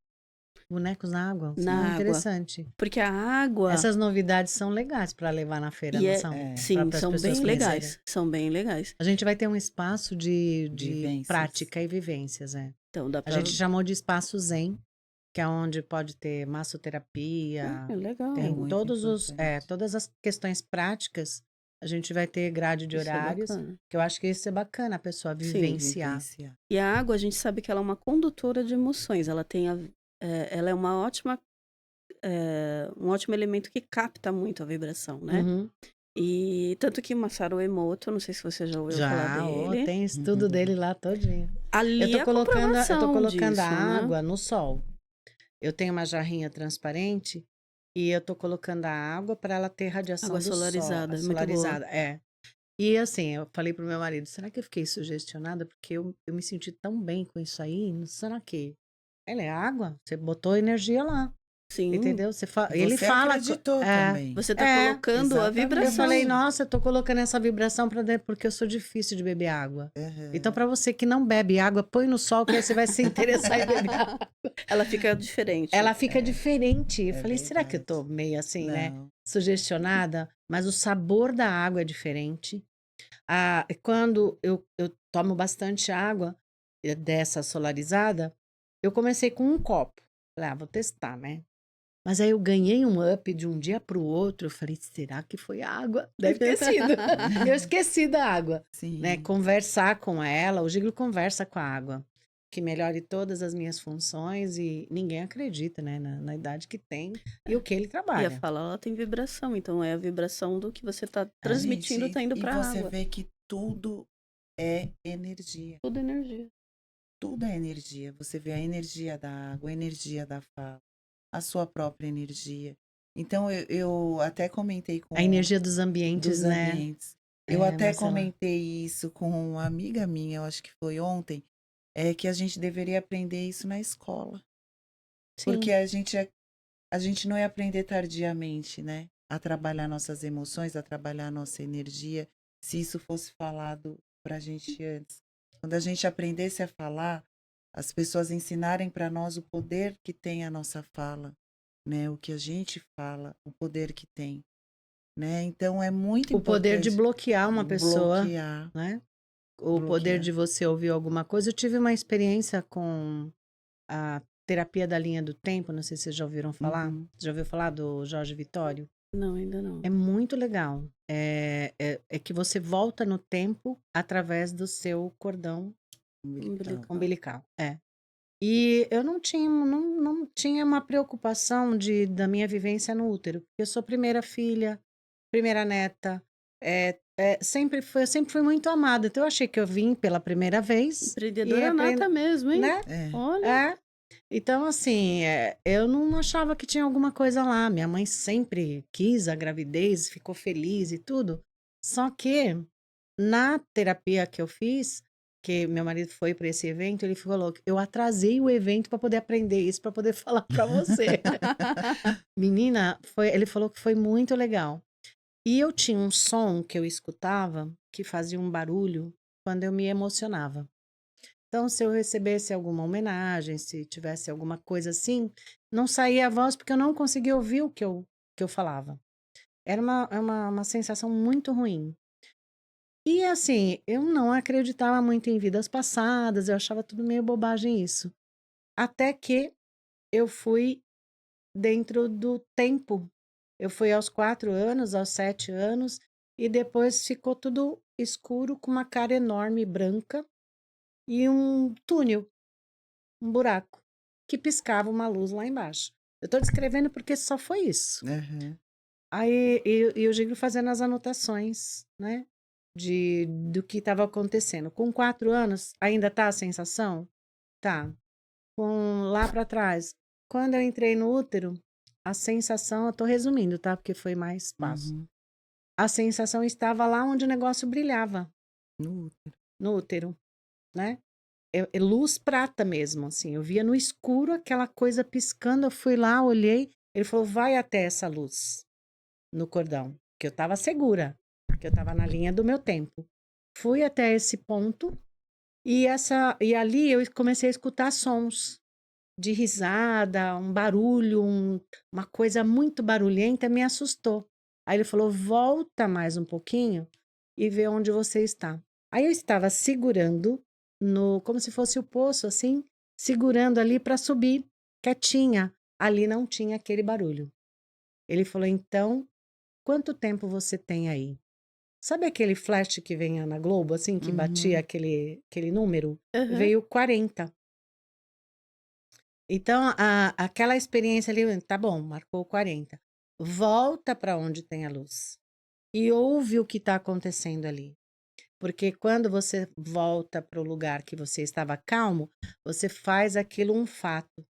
Bonecos na água. Ah, Na água. interessante. Porque a água. Essas novidades são legais para levar na feira, E não é são? É, Para sim, as são pessoas bem conhecerem. legais, são bem legais. A gente vai ter um espaço de vivências. prática e vivências, é. Então dá A pra gente chamou de espaço zen, que é onde pode ter massoterapia, legal. É tem muito importante. todas as questões práticas A gente vai ter grade de Isso é horários, bacana. que eu acho que isso é bacana a pessoa Sim. vivenciar. Vivenciar. E a água, a gente sabe que ela é uma condutora de emoções, ela é uma ótima, um ótimo elemento que capta muito a vibração, né. Uhum. E tanto que Masaru Emoto, não sei se você já ouviu falar Já, ó, dele, tem estudo dele lá todinho. Eu ali tô é a colocando comprovação a disso, né. água no sol. Eu tenho uma jarrinha transparente e eu tô colocando a água para ela ter Água radiação do sol, solarizada, muito boa. solarizada, é. E assim, eu falei pro meu marido: "Será que eu fiquei sugestionada? Porque eu me senti tão bem com isso aí, será que" Ela é água, você botou energia lá, Sim, entendeu? E Ele você fala acreditou também. você tá é. colocando a Eu falei: Exatamente. vibração. "Nossa, eu tô colocando essa vibração para dentro, porque eu sou difícil de beber água. Então, Aham. para você que não bebe água, põe no sol, que aí você vai se interessar em beber água." Ela fica diferente. Ela fica diferente. Eu É falei: "Será que eu verdade. tô meio assim, né, Não. sugestionada?" Mas o sabor da água é diferente. Quando eu tomo bastante água, dessa solarizada, eu comecei com um copo. Falei: "Ah, vou testar, né." Mas aí eu ganhei um up de um dia para o outro, eu falei: "Será que foi água?" Deve ter sido. Eu esqueci da água, né, Sim. conversar com ela, o Giglo conversa com a água, que melhore todas as minhas funções e ninguém acredita, né, na idade que tem e o que ele E a trabalha. fala, ela tem vibração, então é a vibração do que você tá transmitindo, Gente, tá indo e pra você água. vê que tudo é energia. Tudo energia. Tudo é energia. Você vê a energia da água, a energia da fala, a sua própria energia. Então, eu até comentei A com energia dos ambientes, dos né, ambientes. Eu até Marcela. comentei isso com uma amiga minha, eu acho que foi ontem, é que a gente deveria aprender isso na escola. Porque Sim. a gente não ia aprender tardiamente, né? A trabalhar nossas emoções, a trabalhar nossa energia, se isso fosse falado pra gente antes. Quando a gente aprendesse a falar, as pessoas ensinarem para nós o poder que tem a nossa fala, né? O que a gente fala, o poder que tem, né? Então é muito O poder de importante bloquear uma pessoa, bloquear, né, o poder bloquear. de você ouvir alguma coisa. Eu tive uma experiência com a terapia da linha do tempo, não sei se vocês já ouviram falar. Uhum. Já ouviu falar do Jorge Vitório? Não, ainda não. É muito legal. É que você volta no tempo através do seu cordão Umbilical. Umbilical. umbilical. É. E eu não tinha uma preocupação da minha vivência no útero, porque eu sou primeira filha, primeira neta, eu sempre fui muito amada. Então eu achei que eu vim pela primeira vez e Empreendedora aprender, nata mesmo, hein? né? É. Olha, É. Então, assim, eu não achava que tinha alguma coisa lá. Minha mãe sempre quis a gravidez, ficou feliz e tudo. Só que na terapia que eu fiz, que meu marido foi para esse evento, ele falou que eu atrasei o evento para poder aprender isso, para poder falar para você. Menina, ele falou que foi muito legal. E eu tinha um som que eu escutava que fazia um barulho quando eu me emocionava. Então, se eu recebesse alguma homenagem, se tivesse alguma coisa assim, não saía a voz porque eu não conseguia ouvir o que eu falava. Era uma sensação muito ruim. E assim, eu não acreditava muito em vidas passadas, eu achava tudo meio bobagem isso. Até que eu fui dentro do tempo. Eu fui aos 4 anos, aos 7 anos, e depois ficou tudo escuro com uma cara enorme branca e um túnel, um buraco, que piscava uma luz lá embaixo. Eu tô descrevendo porque só foi isso. Aham. Aí eu digo fazendo as anotações, né, do que estava acontecendo. Com 4 anos, ainda tá a sensação? Tá. Com lá para trás, quando eu entrei no útero, a sensação, eu tô resumindo, tá, porque foi mais passo. Uhum. A sensação estava lá onde o negócio brilhava, No útero. no útero, né. É luz prata mesmo, assim, eu via no escuro aquela coisa piscando, eu fui lá, olhei, ele falou: "Vai até essa luz, no cordão", que eu estava segura, que eu estava na linha do meu tempo. Fui até esse ponto, e ali eu comecei a escutar sons de risada, um barulho, uma coisa muito barulhenta, me assustou. Aí ele falou: "Volta mais um pouquinho e vê onde você está." Aí eu estava segurando como se fosse o poço, assim, segurando ali para subir, quietinha. Ali não tinha aquele barulho. Ele falou: "Então, quanto tempo você tem aí?" Sabe aquele flash que vem na Globo, assim, que batia Uhum. aquele número? Aham. Veio 40. Então, aquela experiência ali, tá bom, marcou 40. Volta para onde tem a luz e ouve o que está acontecendo ali. Porque quando você volta para o lugar que você estava calmo, você faz aquilo um fato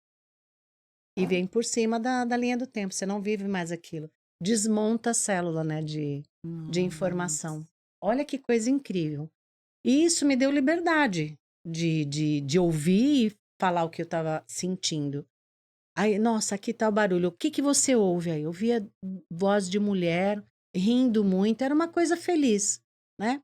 e vem por cima da linha do tempo. Você não vive mais aquilo. Desmonta a célula, né, de Nossa. informação. Olha que coisa incrível. E isso me deu liberdade de ouvir e falar o que eu estava sentindo. Aí, nossa, aqui tá o barulho. O que que você ouve aí? Eu via voz de mulher rindo muito, era uma coisa feliz, né?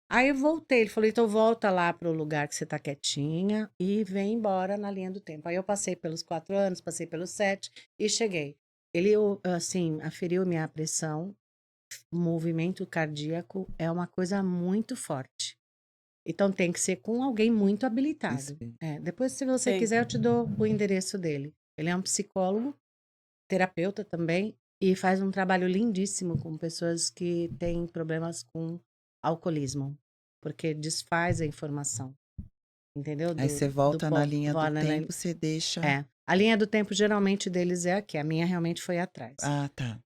Aí eu voltei, ele falou, então volta lá pro lugar que você tá quietinha e vem embora na linha do tempo. Aí eu passei pelos 4 anos, passei pelos 7 e cheguei. Ele, assim, aferiu minha pressão, o movimento cardíaco é uma coisa muito forte. Então tem que ser com alguém muito Isso habilitado. mesmo. Depois, se você Tem. quiser, eu te dou o endereço dele. Ele é um psicólogo, terapeuta também, e faz um trabalho lindíssimo com pessoas que têm problemas com alcoolismo, porque desfaz a informação, entendeu? Aí você Do volta na linha do Borderline. tempo, você deixa. É. A linha do tempo geralmente deles é aqui, a minha realmente foi atrás. Ah, tá.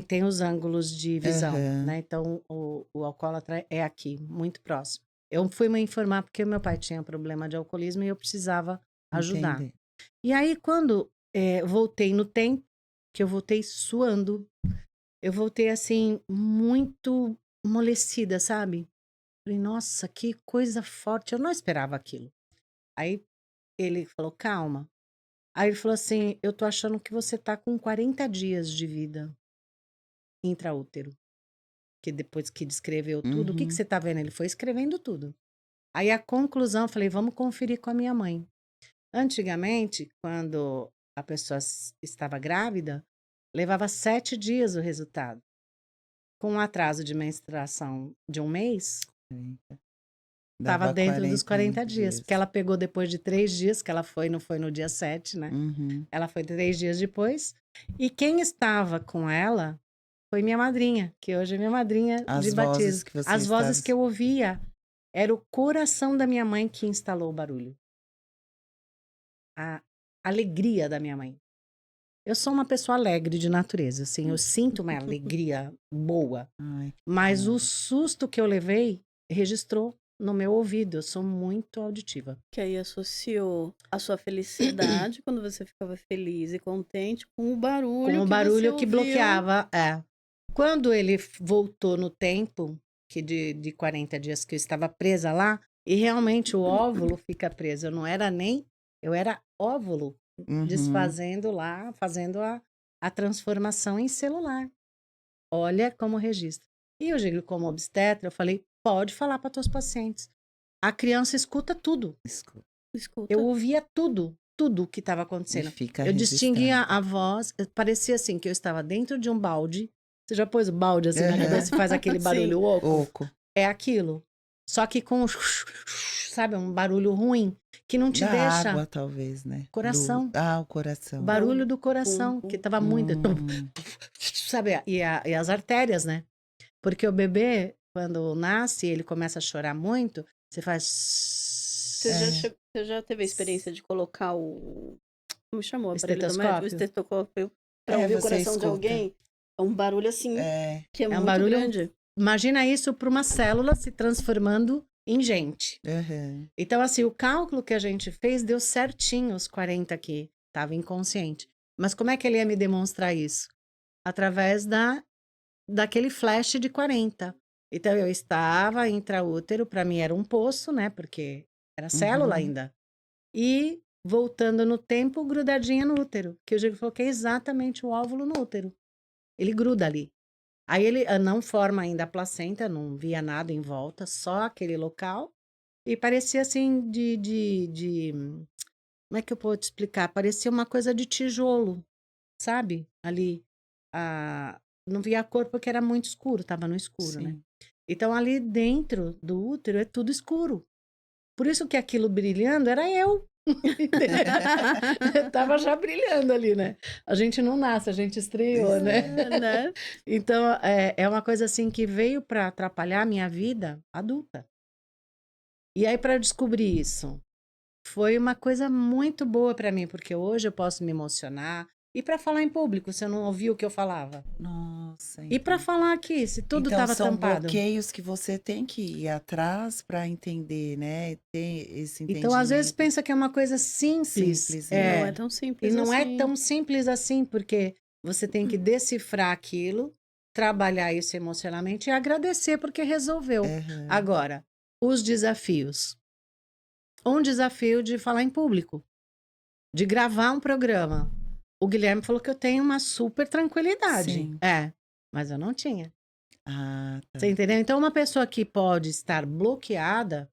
Tem os ângulos de visão, Aham. né? Então o alcoólatra é aqui, muito próximo. Eu fui me informar porque o meu pai tinha problema de alcoolismo e eu precisava ajudar. Entendi. E aí, quando voltei no tempo, que eu voltei suando, eu voltei assim, muito amolecida, sabe? Falei, nossa, que coisa forte, eu não esperava aquilo. Aí ele falou, calma. Aí ele falou assim, eu tô achando que você tá com 40 dias de vida intraútero. Que depois que descreveu tudo, o que que Uhum. você tá vendo? Ele foi escrevendo tudo. Aí a conclusão, eu falei, vamos conferir com a minha mãe. Antigamente, quando a pessoa estava grávida, levava 7 dias o resultado. Com um atraso de menstruação de um mês, 40. estava Dava dentro dos 40 40 dias. Porque dias. ela pegou depois de 3 dias, que ela foi, não foi no dia 7, né? Uhum. Ela foi 3 dias depois. E quem estava com ela foi minha madrinha, que hoje é minha madrinha de As vozes batismo. que você As estava. vozes que eu ouvia era o coração da minha mãe que instalou o barulho. A alegria da minha mãe. Eu sou uma pessoa alegre de natureza, assim, eu sinto uma alegria boa, Ai, que mas bom. o susto que eu levei registrou no meu ouvido, eu sou muito auditiva. Que aí associou a sua felicidade, quando você ficava feliz e contente, com o Com barulho o que você barulho que ouviu. bloqueava, Quando ele voltou no tempo, que de 40 dias que eu estava presa lá, e realmente o óvulo fica preso, eu era óvulo, Uhum. desfazendo lá, fazendo a transformação em celular. Olha como registra. E eu digo, como obstetra, eu falei, pode falar para teus pacientes. A criança escuta tudo. Escuta. Eu Escuta. ouvia tudo, tudo o que estava E acontecendo. fica Eu distinguia registrado. a voz, parecia assim que eu estava dentro de um balde. Você já pôs o balde assim na Aham. cabeça e faz aquele Sim. barulho oco? Oco. É aquilo. Só que com, sabe, um barulho ruim que não te Da deixa água, talvez, né? coração. O O coração. É barulho o do pum, coração, que pum. estava muito. Hum. Sabe, e as artérias, né? Porque o bebê, quando nasce, ele começa a chorar muito, você Você já, faz. você já teve a experiência de colocar o. Como chamou o aparelho do médico? O Estetoscópio? estetoscópio para É, ouvir o você coração de escuta. alguém? É um barulho assim É. que é É um muito barulho. grande. Imagina isso para uma célula se transformando em gente. Aham. Então, assim, o cálculo que a gente fez deu certinho os 40 que estava inconsciente. Mas como é que ele ia me demonstrar isso? Através daquele flash de 40. Então, eu estava intraútero, para mim era um poço, né? Porque era célula Uhum. ainda. E voltando no tempo, grudadinha no útero. Que eu já coloquei exatamente o óvulo no útero. Ele gruda ali. Aí ele não forma ainda a placenta, não via nada em volta, só aquele local. E parecia assim como é que eu posso te explicar? Parecia uma coisa de tijolo, sabe? Ali, não via a cor porque era muito escuro, estava no escuro, né? Sim. Então ali dentro do útero é tudo escuro. Por isso que aquilo brilhando era eu. Tava já brilhando ali, né? A gente não nasce, a gente estreou, né? É, né? Então, é uma coisa assim que veio para atrapalhar a minha vida adulta. E aí, para descobrir isso, foi uma coisa muito boa para mim, porque hoje eu posso me emocionar. E para falar em público, se eu não ouviu o que eu falava. Nossa, E para entendi. falar aqui, se tudo Então estava são tampado. bloqueios que você tem que ir atrás para entender, né? Ter esse Então, às vezes, entendimento pensa que é uma coisa simples. simples, E não né? é tão E simples não é assim. tão simples assim, porque você tem que decifrar aquilo, trabalhar isso emocionalmente e agradecer porque resolveu. Aham. Agora, os desafios. Um desafio de falar em público, de gravar um programa. O Guilherme falou que eu tenho uma super tranquilidade. Sim. Mas eu não tinha. Ah, tá. Você entendeu? Então, uma pessoa que pode estar bloqueada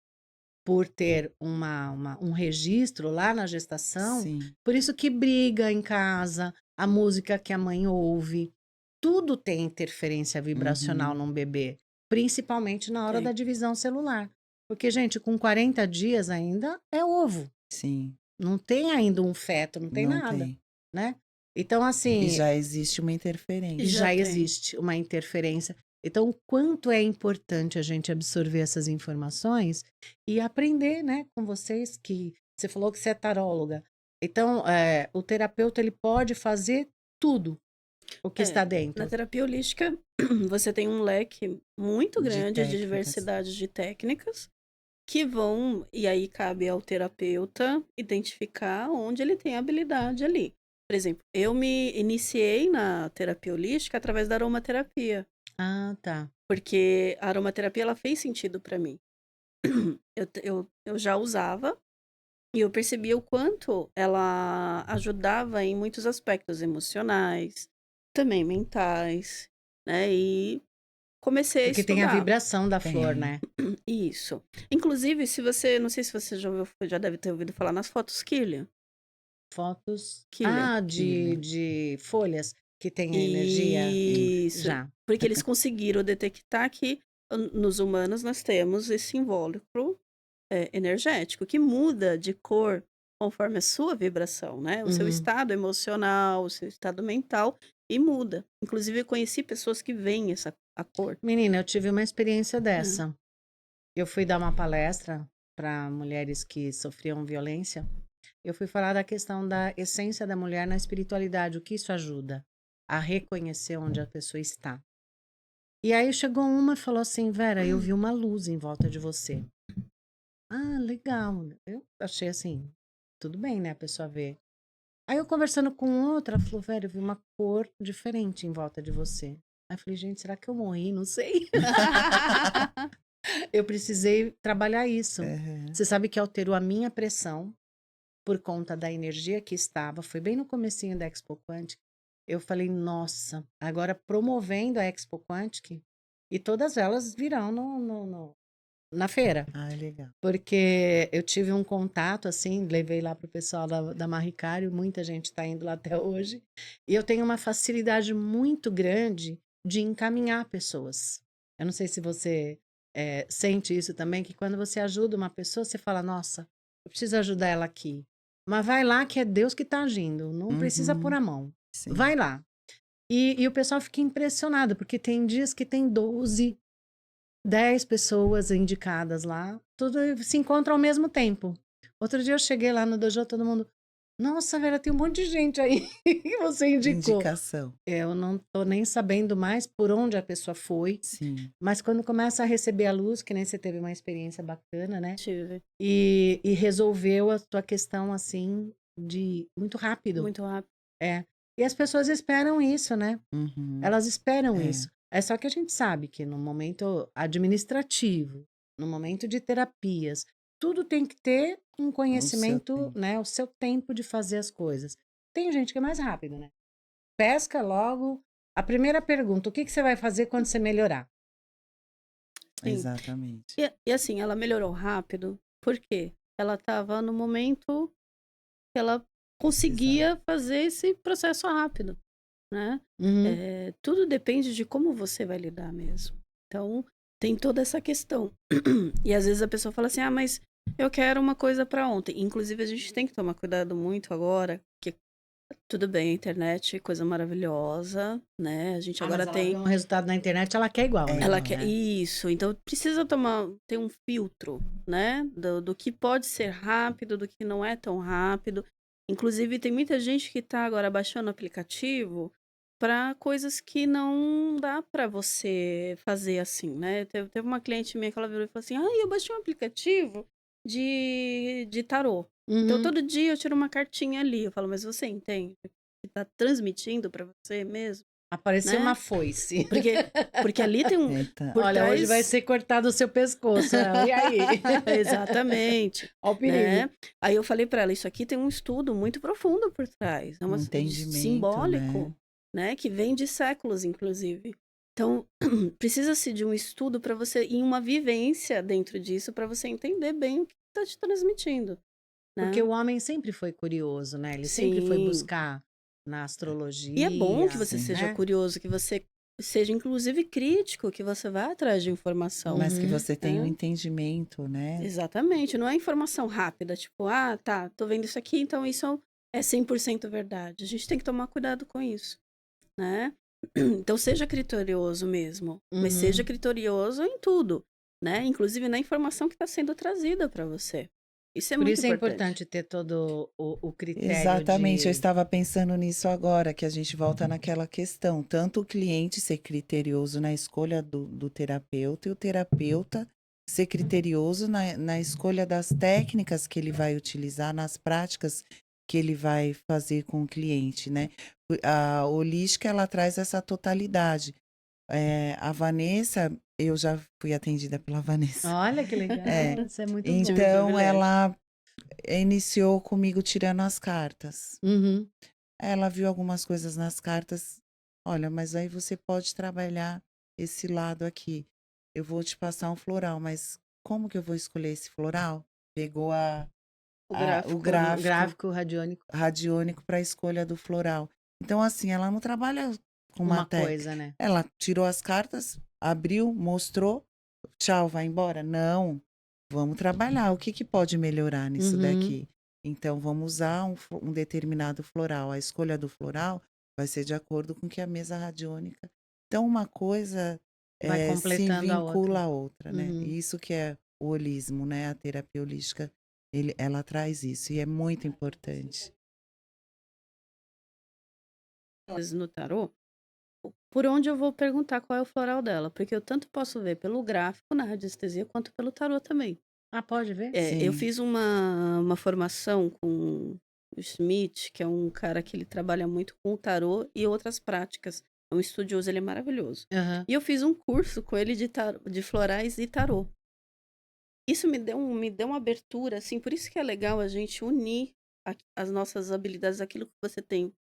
por ter um registro lá na gestação, Sim. por isso que briga em casa, a música que a mãe ouve, tudo tem interferência vibracional Uhum. num bebê, principalmente na hora Tem. da divisão celular. Porque, gente, com 40 dias ainda é ovo, Sim. não tem ainda um feto, não tem Não nada, tem. né? Então, E assim, já existe uma E interferência. já já tem. existe uma interferência. Então, o quanto é importante a gente absorver essas informações e aprender, né, com vocês que você falou que você é taróloga. Então, o terapeuta ele pode fazer tudo o que É, está na dentro. terapia holística, você tem um leque muito De grande de técnicas. diversidade de técnicas que vão, e aí cabe ao terapeuta identificar onde ele tem habilidade ali. Por exemplo, eu me iniciei na terapia holística através da aromaterapia, Ah, tá. porque a aromaterapia ela fez sentido para mim. Eu já usava e eu percebia o quanto ela ajudava em muitos aspectos emocionais, também mentais, né? E comecei a Porque tem a estudar vibração da flor, Tem. né? isso. Inclusive, se você, não sei se você já ouviu, já deve ter ouvido falar nas fotos Killian. Fotos. Killian. Ah, Quilha. de folhas que tem a energia. Isso. Já. Porque eles conseguiram detectar que nos humanos nós temos esse invólucro energético que muda de cor conforme a sua vibração, né? O seu Uhum. estado emocional, o seu estado mental e muda. Inclusive, eu conheci pessoas que veem a cor. Menina, eu tive uma experiência Né? dessa. Eu fui dar uma palestra para mulheres que sofriam violência. Eu fui falar da questão da essência da mulher na espiritualidade, o que isso ajuda a reconhecer onde a pessoa está. E aí chegou uma e falou assim: Vera, eu vi uma luz em volta de você. Ah, legal. Eu achei assim, tudo bem, né? A pessoa vê. Aí eu conversando com outra, ela falou: Vera, eu vi uma cor diferente em volta de você. Aí eu falei: gente, será que eu morri? Não sei. Eu precisei trabalhar isso. Aham. Você sabe que alterou a minha pressão por conta da energia que estava, foi bem no comecinho da Expo Quantic. Eu falei, nossa, agora promovendo a Expo Quantic, e todas elas virão na feira. Ah, legal. Porque eu tive um contato, assim, levei lá para o pessoal da Marricário, muita gente está indo lá até hoje, e eu tenho uma facilidade muito grande de encaminhar pessoas. Eu não sei se você sente isso também, que quando você ajuda uma pessoa, você fala, nossa, eu preciso ajudar ela aqui. Mas vai lá que é Deus que está agindo, não precisa pôr Uhum. a mão. Sim. Vai lá. E o pessoal fica impressionado, porque tem dias que tem 12, 10 pessoas indicadas lá, tudo se encontra ao mesmo tempo. Outro dia eu cheguei lá no dojo, todo mundo, nossa, Vera, tem um monte de gente aí que você indicou. Indicação. Eu não tô nem sabendo mais por onde a pessoa foi, Sim. mas quando começa a receber a luz, que nem você teve uma experiência bacana, né? Tive. E resolveu a tua questão assim de muito rápido. Muito rápido. É. E as pessoas esperam isso, né? Uhum. Elas esperam É. isso. É só que a gente sabe que no momento administrativo, no momento de terapias, tudo tem que ter um O seu conhecimento, tempo. né? O seu tempo de fazer as coisas. Tem gente que é mais rápido, né? Pesca logo. A primeira pergunta: o que você vai fazer quando você melhorar? Sim. Exatamente. E assim, ela melhorou rápido, por quê? Ela estava no momento que ela conseguia fazer esse processo rápido, né? Uhum. Tudo depende de como você vai lidar mesmo. Então, tem toda essa questão. E às vezes a pessoa fala assim, ah, mas Eu quero uma coisa para ontem. Inclusive, a gente tem que tomar cuidado muito agora, que tudo bem, a internet é coisa maravilhosa, né? A gente Ah, mas agora ela vê tem. um resultado na internet, ela quer igual, É, né? Ela igual. quer. É. Isso. Então, precisa ter um filtro, né? Do que pode ser rápido, do que não é tão rápido. Inclusive, tem muita gente que tá agora baixando o aplicativo para coisas que não dá para você fazer assim, né? Teve uma cliente minha que ela virou e falou assim: ah, eu baixei um aplicativo de tarô. Então, Uhum. todo dia eu tiro uma cartinha ali. Eu falo, mas você entende que tá transmitindo para você mesmo, Apareceu uma né? foice. Porque, porque ali tem um. Eita. Por Olha, hoje vai trás. ser cortado o seu pescoço. E aí? Exatamente, Olha o perigo. né? Aí eu falei para ela, isso aqui tem um estudo muito profundo por trás, é Um entendimento, simbólico, né? né? Que vem de séculos, inclusive. Então, precisa-se de um estudo para você, e uma vivência dentro disso, para você entender bem o que está te transmitindo, Porque né? o homem sempre foi curioso, né? Ele sempre foi Sim. buscar na E é bom que astrologia, você Sim. seja né? curioso, que você seja, inclusive, crítico, que você vá atrás de informação, Mas que Uhum. você tenha um né? entendimento, né? Exatamente, não é informação rápida, tipo, ah, tá, tô vendo isso aqui, então isso é 100% verdade. A gente tem que tomar cuidado com isso, né? Então seja criterioso mesmo, mas seja Uhum. criterioso em tudo, né? Inclusive na informação que está sendo trazida para você. Isso é Por muito isso é importante. importante ter todo o critério Exatamente, eu de. estava pensando nisso agora, que a gente volta naquela questão, tanto o cliente ser criterioso na escolha do terapeuta e o terapeuta ser criterioso na escolha das técnicas que ele vai utilizar, nas práticas que ele vai fazer com o cliente, né? A holística, ela traz essa totalidade. A Vanessa, eu já fui atendida pela Vanessa. Olha que É, legal, isso é muito Tive o bom. então privilégio. ela iniciou comigo tirando as cartas. Uhum. Ela viu algumas coisas nas cartas. Olha, mas aí você pode trabalhar esse lado aqui. Eu vou te passar um floral, mas como que eu vou escolher esse floral? Pegou O o gráfico, né? gráfico Gráfico radiônico, radiônico para a escolha do floral. Então, assim, ela não trabalha com uma uma técnica. coisa, né? Ela tirou as cartas, abriu, mostrou, tchau, vai embora. Não, vamos trabalhar. O que que pode melhorar nisso Uhum. daqui? Então, vamos usar um determinado floral. A escolha do floral vai ser de acordo com que a mesa radiônica. Então, uma coisa Vai se completando a outra. vincula à outra, né? Uhum. E isso que é o holismo, né? A terapia holística, ela traz isso e é muito importante. Vezes no tarô, por onde eu vou perguntar qual é o floral dela, porque eu tanto posso ver pelo gráfico na radiestesia quanto pelo tarô também. Ah, pode ver? Eu Sim. fiz uma formação com o Schmidt, que é um cara que ele trabalha muito com o tarô e outras práticas. É um estudioso, ele é maravilhoso. Aham. E eu fiz um curso com ele de florais e tarô. Isso me deu uma abertura, assim, por isso que é legal a gente unir as nossas habilidades, aquilo que você tem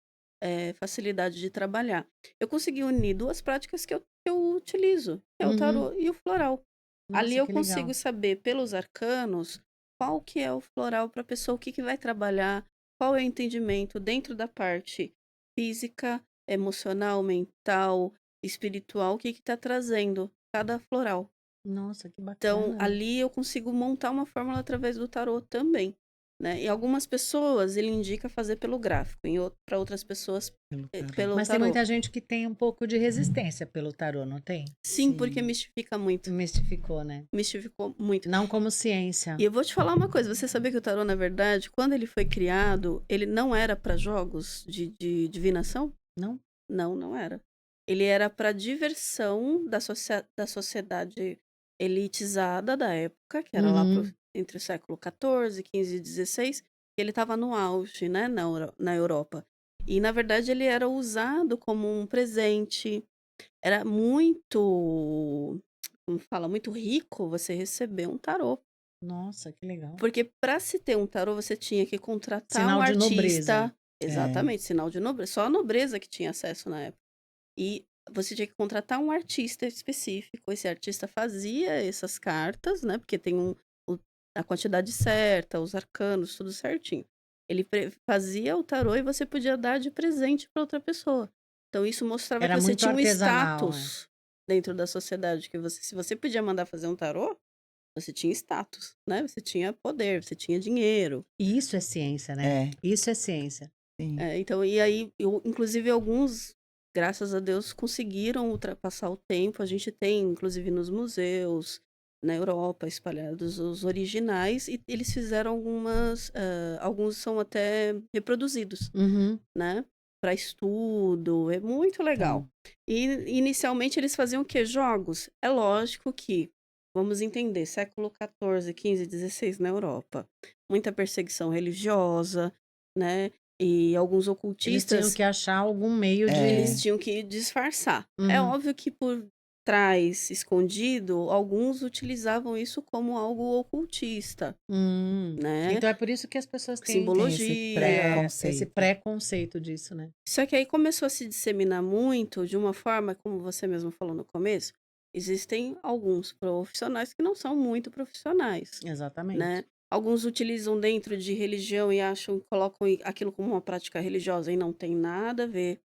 facilidade de trabalhar. Eu consegui unir duas práticas que eu utilizo, que é o Uhum. tarô e o floral. Ali Nossa, eu que legal. consigo saber pelos arcanos qual que é o floral para a pessoa, o que, que vai trabalhar, qual é o entendimento dentro da parte física, emocional, mental, espiritual, o que está trazendo cada floral. Nossa, que Então, bacana. ali eu consigo montar uma fórmula através do tarô também, né? E algumas pessoas ele indica fazer pelo gráfico, para outras pessoas Pelo tarô. pelo Mas tem tarô. muita gente que tem um pouco de resistência pelo tarô, não tem? Sim, porque Sim. mistifica muito. Mistificou, né? Mistificou muito. Não como E ciência. eu vou te falar uma coisa, você sabia que o tarô, na verdade, quando ele foi criado, ele não era para jogos de divinação? Não? Não, não era. Ele era para diversão da sociedade elitizada da época, que era lá Uhum. entre o século XIV, XV e XVI, que ele estava no auge, né, na Europa. E, na verdade, ele era usado como um presente. Era muito, como fala, muito rico você receber um tarô. Nossa, que legal. Porque para se ter um tarô, você tinha que contratar um Sinal de nobreza. artista. É. Exatamente, sinal de nobreza. Só a nobreza que tinha acesso na época. E você tinha que contratar um artista específico. Esse artista fazia essas cartas, né? Porque tem o- a quantidade certa, os arcanos, tudo certinho. Ele fazia o tarô e você podia dar de presente para outra pessoa. Então isso mostrava que Era você muito tinha um artesanal, é. status dentro da sociedade, que você, se você podia mandar fazer um tarô, você tinha status, né? Você tinha poder, você tinha dinheiro. E isso é ciência, né? É, Isso é ciência. sim. Então, e aí, inclusive, alguns, graças a Deus, conseguiram ultrapassar o tempo. A gente tem, inclusive, nos museus, na Europa, espalhados os originais, e eles fizeram alguns são até reproduzidos, Uhum. né? Para estudo, é muito legal. Sim. E inicialmente eles faziam o quê? Jogos. É lógico que, vamos entender, século XIV, XV, XVI na Europa, muita perseguição religiosa, né? E alguns Eles tinham ocultistas, que achar algum meio eles É, de. tinham que disfarçar. É Uhum. óbvio que por trás, escondido, alguns utilizavam isso como algo ocultista, né? Então é por isso que as pessoas têm tem esse Simbologia. esse preconceito. preconceito disso, né? Só que aí começou a se disseminar muito de uma forma, como você mesmo falou no começo, existem alguns profissionais que não são muito profissionais, Exatamente. né? Alguns utilizam dentro de religião e acham, colocam aquilo como uma prática religiosa e não tem nada a ver,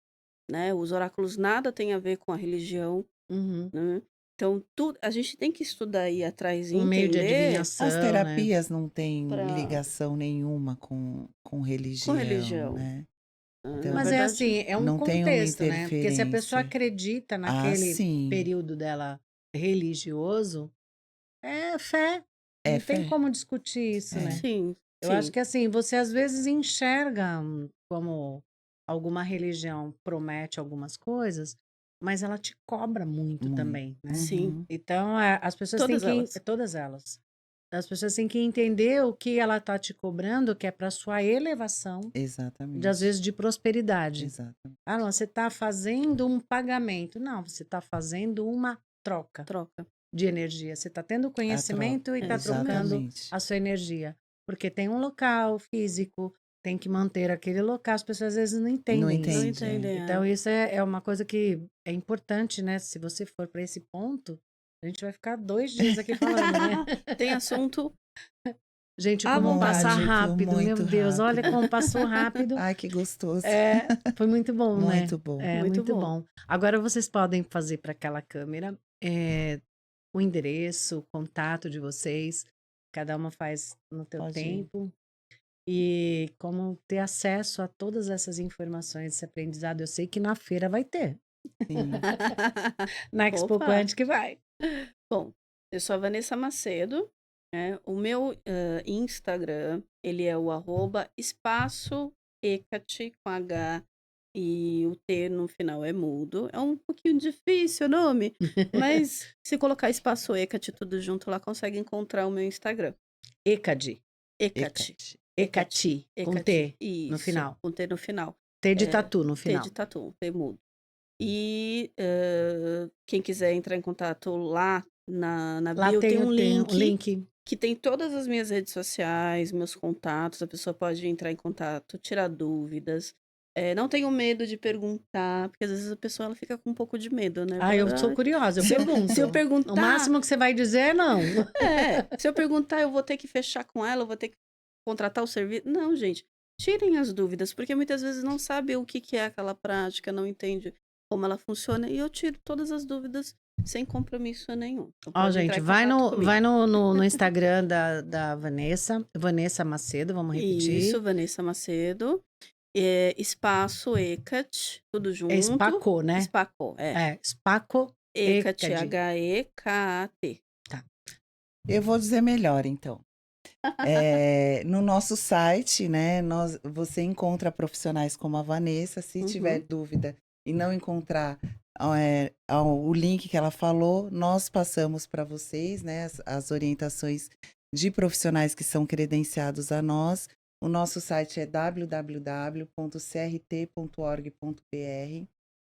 né? Os oráculos nada tem a ver com a religião, Uhum. né? Então, a gente tem que estudar aí atrás e Um meio de entender As adivinhação, né? terapias não têm para ligação nenhuma com com religião, religião. né? Na Então, Mas é verdade, assim, é um não tem uma contexto, né? Porque se a pessoa interferência. acredita Ah, naquele sim. período dela religioso, é fé. É Não tem fé. como discutir isso, É. né? sim, Eu acho sim, que assim, você às vezes enxerga como alguma religião promete algumas coisas, mas ela te cobra muito Muito. também, né? sim, Uhum. Então, as pessoas têm todas que, elas. todas elas, as pessoas têm que entender o que ela tá te cobrando, que é para sua elevação, às Exatamente. vezes de prosperidade. Exatamente. Ah, não, você está fazendo um pagamento. Não, você está fazendo uma troca Troca. de energia. Você está tendo A troca. conhecimento e É está isso mesmo. trocando Exatamente. a sua energia. Porque tem um local físico, tem que manter aquele local. As pessoas às vezes não Não entendem Não isso. entende, é. entendem, Então, isso é uma coisa que é importante, né? Se você for para esse ponto, a gente vai ficar 2 dias aqui falando, né? Tem assunto Gente, à como passa vontade. Muito, rápido, meu muito Deus, olha rápido. como passou rápido. Ai, que gostoso. Foi muito bom, né? Muito bom. É Muito muito bom. bom. Agora vocês podem fazer para aquela câmera o endereço, o contato de vocês. Cada uma faz no teu Pode ir. tempo. E como ter acesso a todas essas informações, esse aprendizado. Eu sei que na feira vai ter. Sim. Na Expo Opa! Quântica vai. Bom, eu sou a Vanessa Macedo, né? O meu Instagram, ele é o espaço Hecate com H e o T no final é mudo. É um pouquinho difícil o nome, mas se colocar espaço Hecate tudo junto lá, consegue encontrar o meu Instagram. ECAD. Hecate. Ecate. Hecate. Ecati. Com Hecate. T no Isso, final. com T no final. T de É, tatu no T de final. tatu, T mudo. E quem quiser entrar em contato lá na Lá bio, tem um tem o link link. que tem todas as minhas redes sociais, meus contatos. A pessoa pode entrar em contato, tirar dúvidas. Não tenham medo de perguntar, porque às vezes a pessoa ela fica com um pouco de medo, né? Ah, eu Fala, sou "Ah, curiosa, eu se eu pergunto. O perguntar, máximo que você vai dizer é não. se eu perguntar, eu vou ter que fechar com ela, eu vou ter que contratar o serviço. Não, gente, tirem as dúvidas, porque muitas vezes não sabe o que é aquela prática, não entende como ela funciona, e eu tiro todas as dúvidas sem compromisso nenhum. Então Ó, pode entrar gente, em contato comigo. vai no Instagram da Vanessa, Vanessa Macedo, vamos repetir. Isso, Vanessa Macedo. Espaço Hecate, tudo É junto. Spaco, né? Spaco, Spaco Hecate, ECAD. H-E-K-A-T. Tá. Eu vou dizer melhor, então. No nosso site, né, você encontra profissionais como a Vanessa. Se tiver dúvida e não encontrar o link que ela falou, nós passamos para vocês, né, as orientações de profissionais que são credenciados a nós. O nosso site é www.crt.org.br.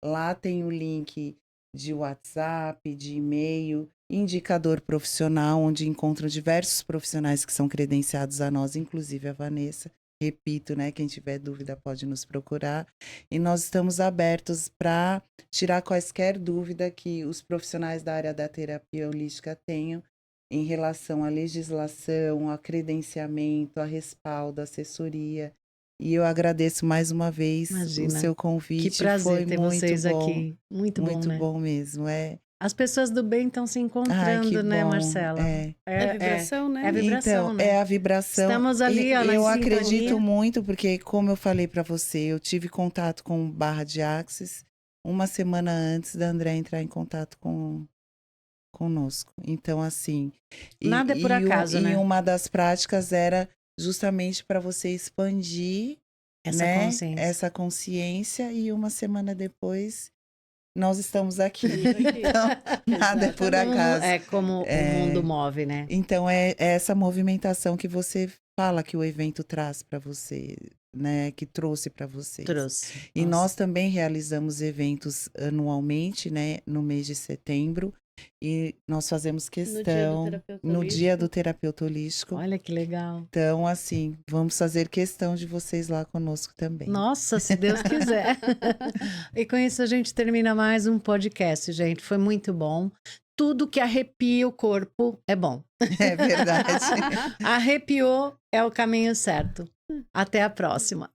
Lá tem o link de WhatsApp, de e-mail, indicador profissional, onde encontram diversos profissionais que são credenciados a nós, inclusive a Vanessa. Repito, né? Quem tiver dúvida pode nos procurar. E nós estamos abertos para tirar quaisquer dúvida que os profissionais da área da terapia holística tenham em relação à legislação, a credenciamento, a respaldo, assessoria. E eu agradeço mais uma vez o Imagina. seu Que convite. prazer Foi ter muito vocês bom. aqui. Muito bom, Muito né? bom mesmo. As pessoas do bem estão se Ai, que encontrando, né, bom. Marcela? É. É vibração, É né? vibração, Então, né? é a vibração. Estamos ali, ó, E na eu acredito sintonia. muito, porque, como eu falei para você, eu tive contato com o Barra de Axis uma semana antes da André entrar em contato conosco. Então, assim, Nada é por acaso, e né? uma das práticas era justamente para você expandir, Essa né, consciência. essa consciência, e uma semana depois nós estamos aqui. Aqui. Então, nada é por acaso. É como o mundo move, né? Então, é essa movimentação que você fala que o evento traz para você, né? Que trouxe para vocês. Trouxe. E Nossa. nós também realizamos eventos anualmente, né? No mês de setembro. E nós fazemos questão no dia do terapeuta holístico. Olha que legal. Então, assim, vamos fazer questão de vocês lá conosco também. Nossa, se Deus quiser. E com isso a gente termina mais um podcast, gente. Foi muito bom. Tudo que arrepia o corpo é bom. É verdade. Arrepiou é o caminho certo. Até a próxima.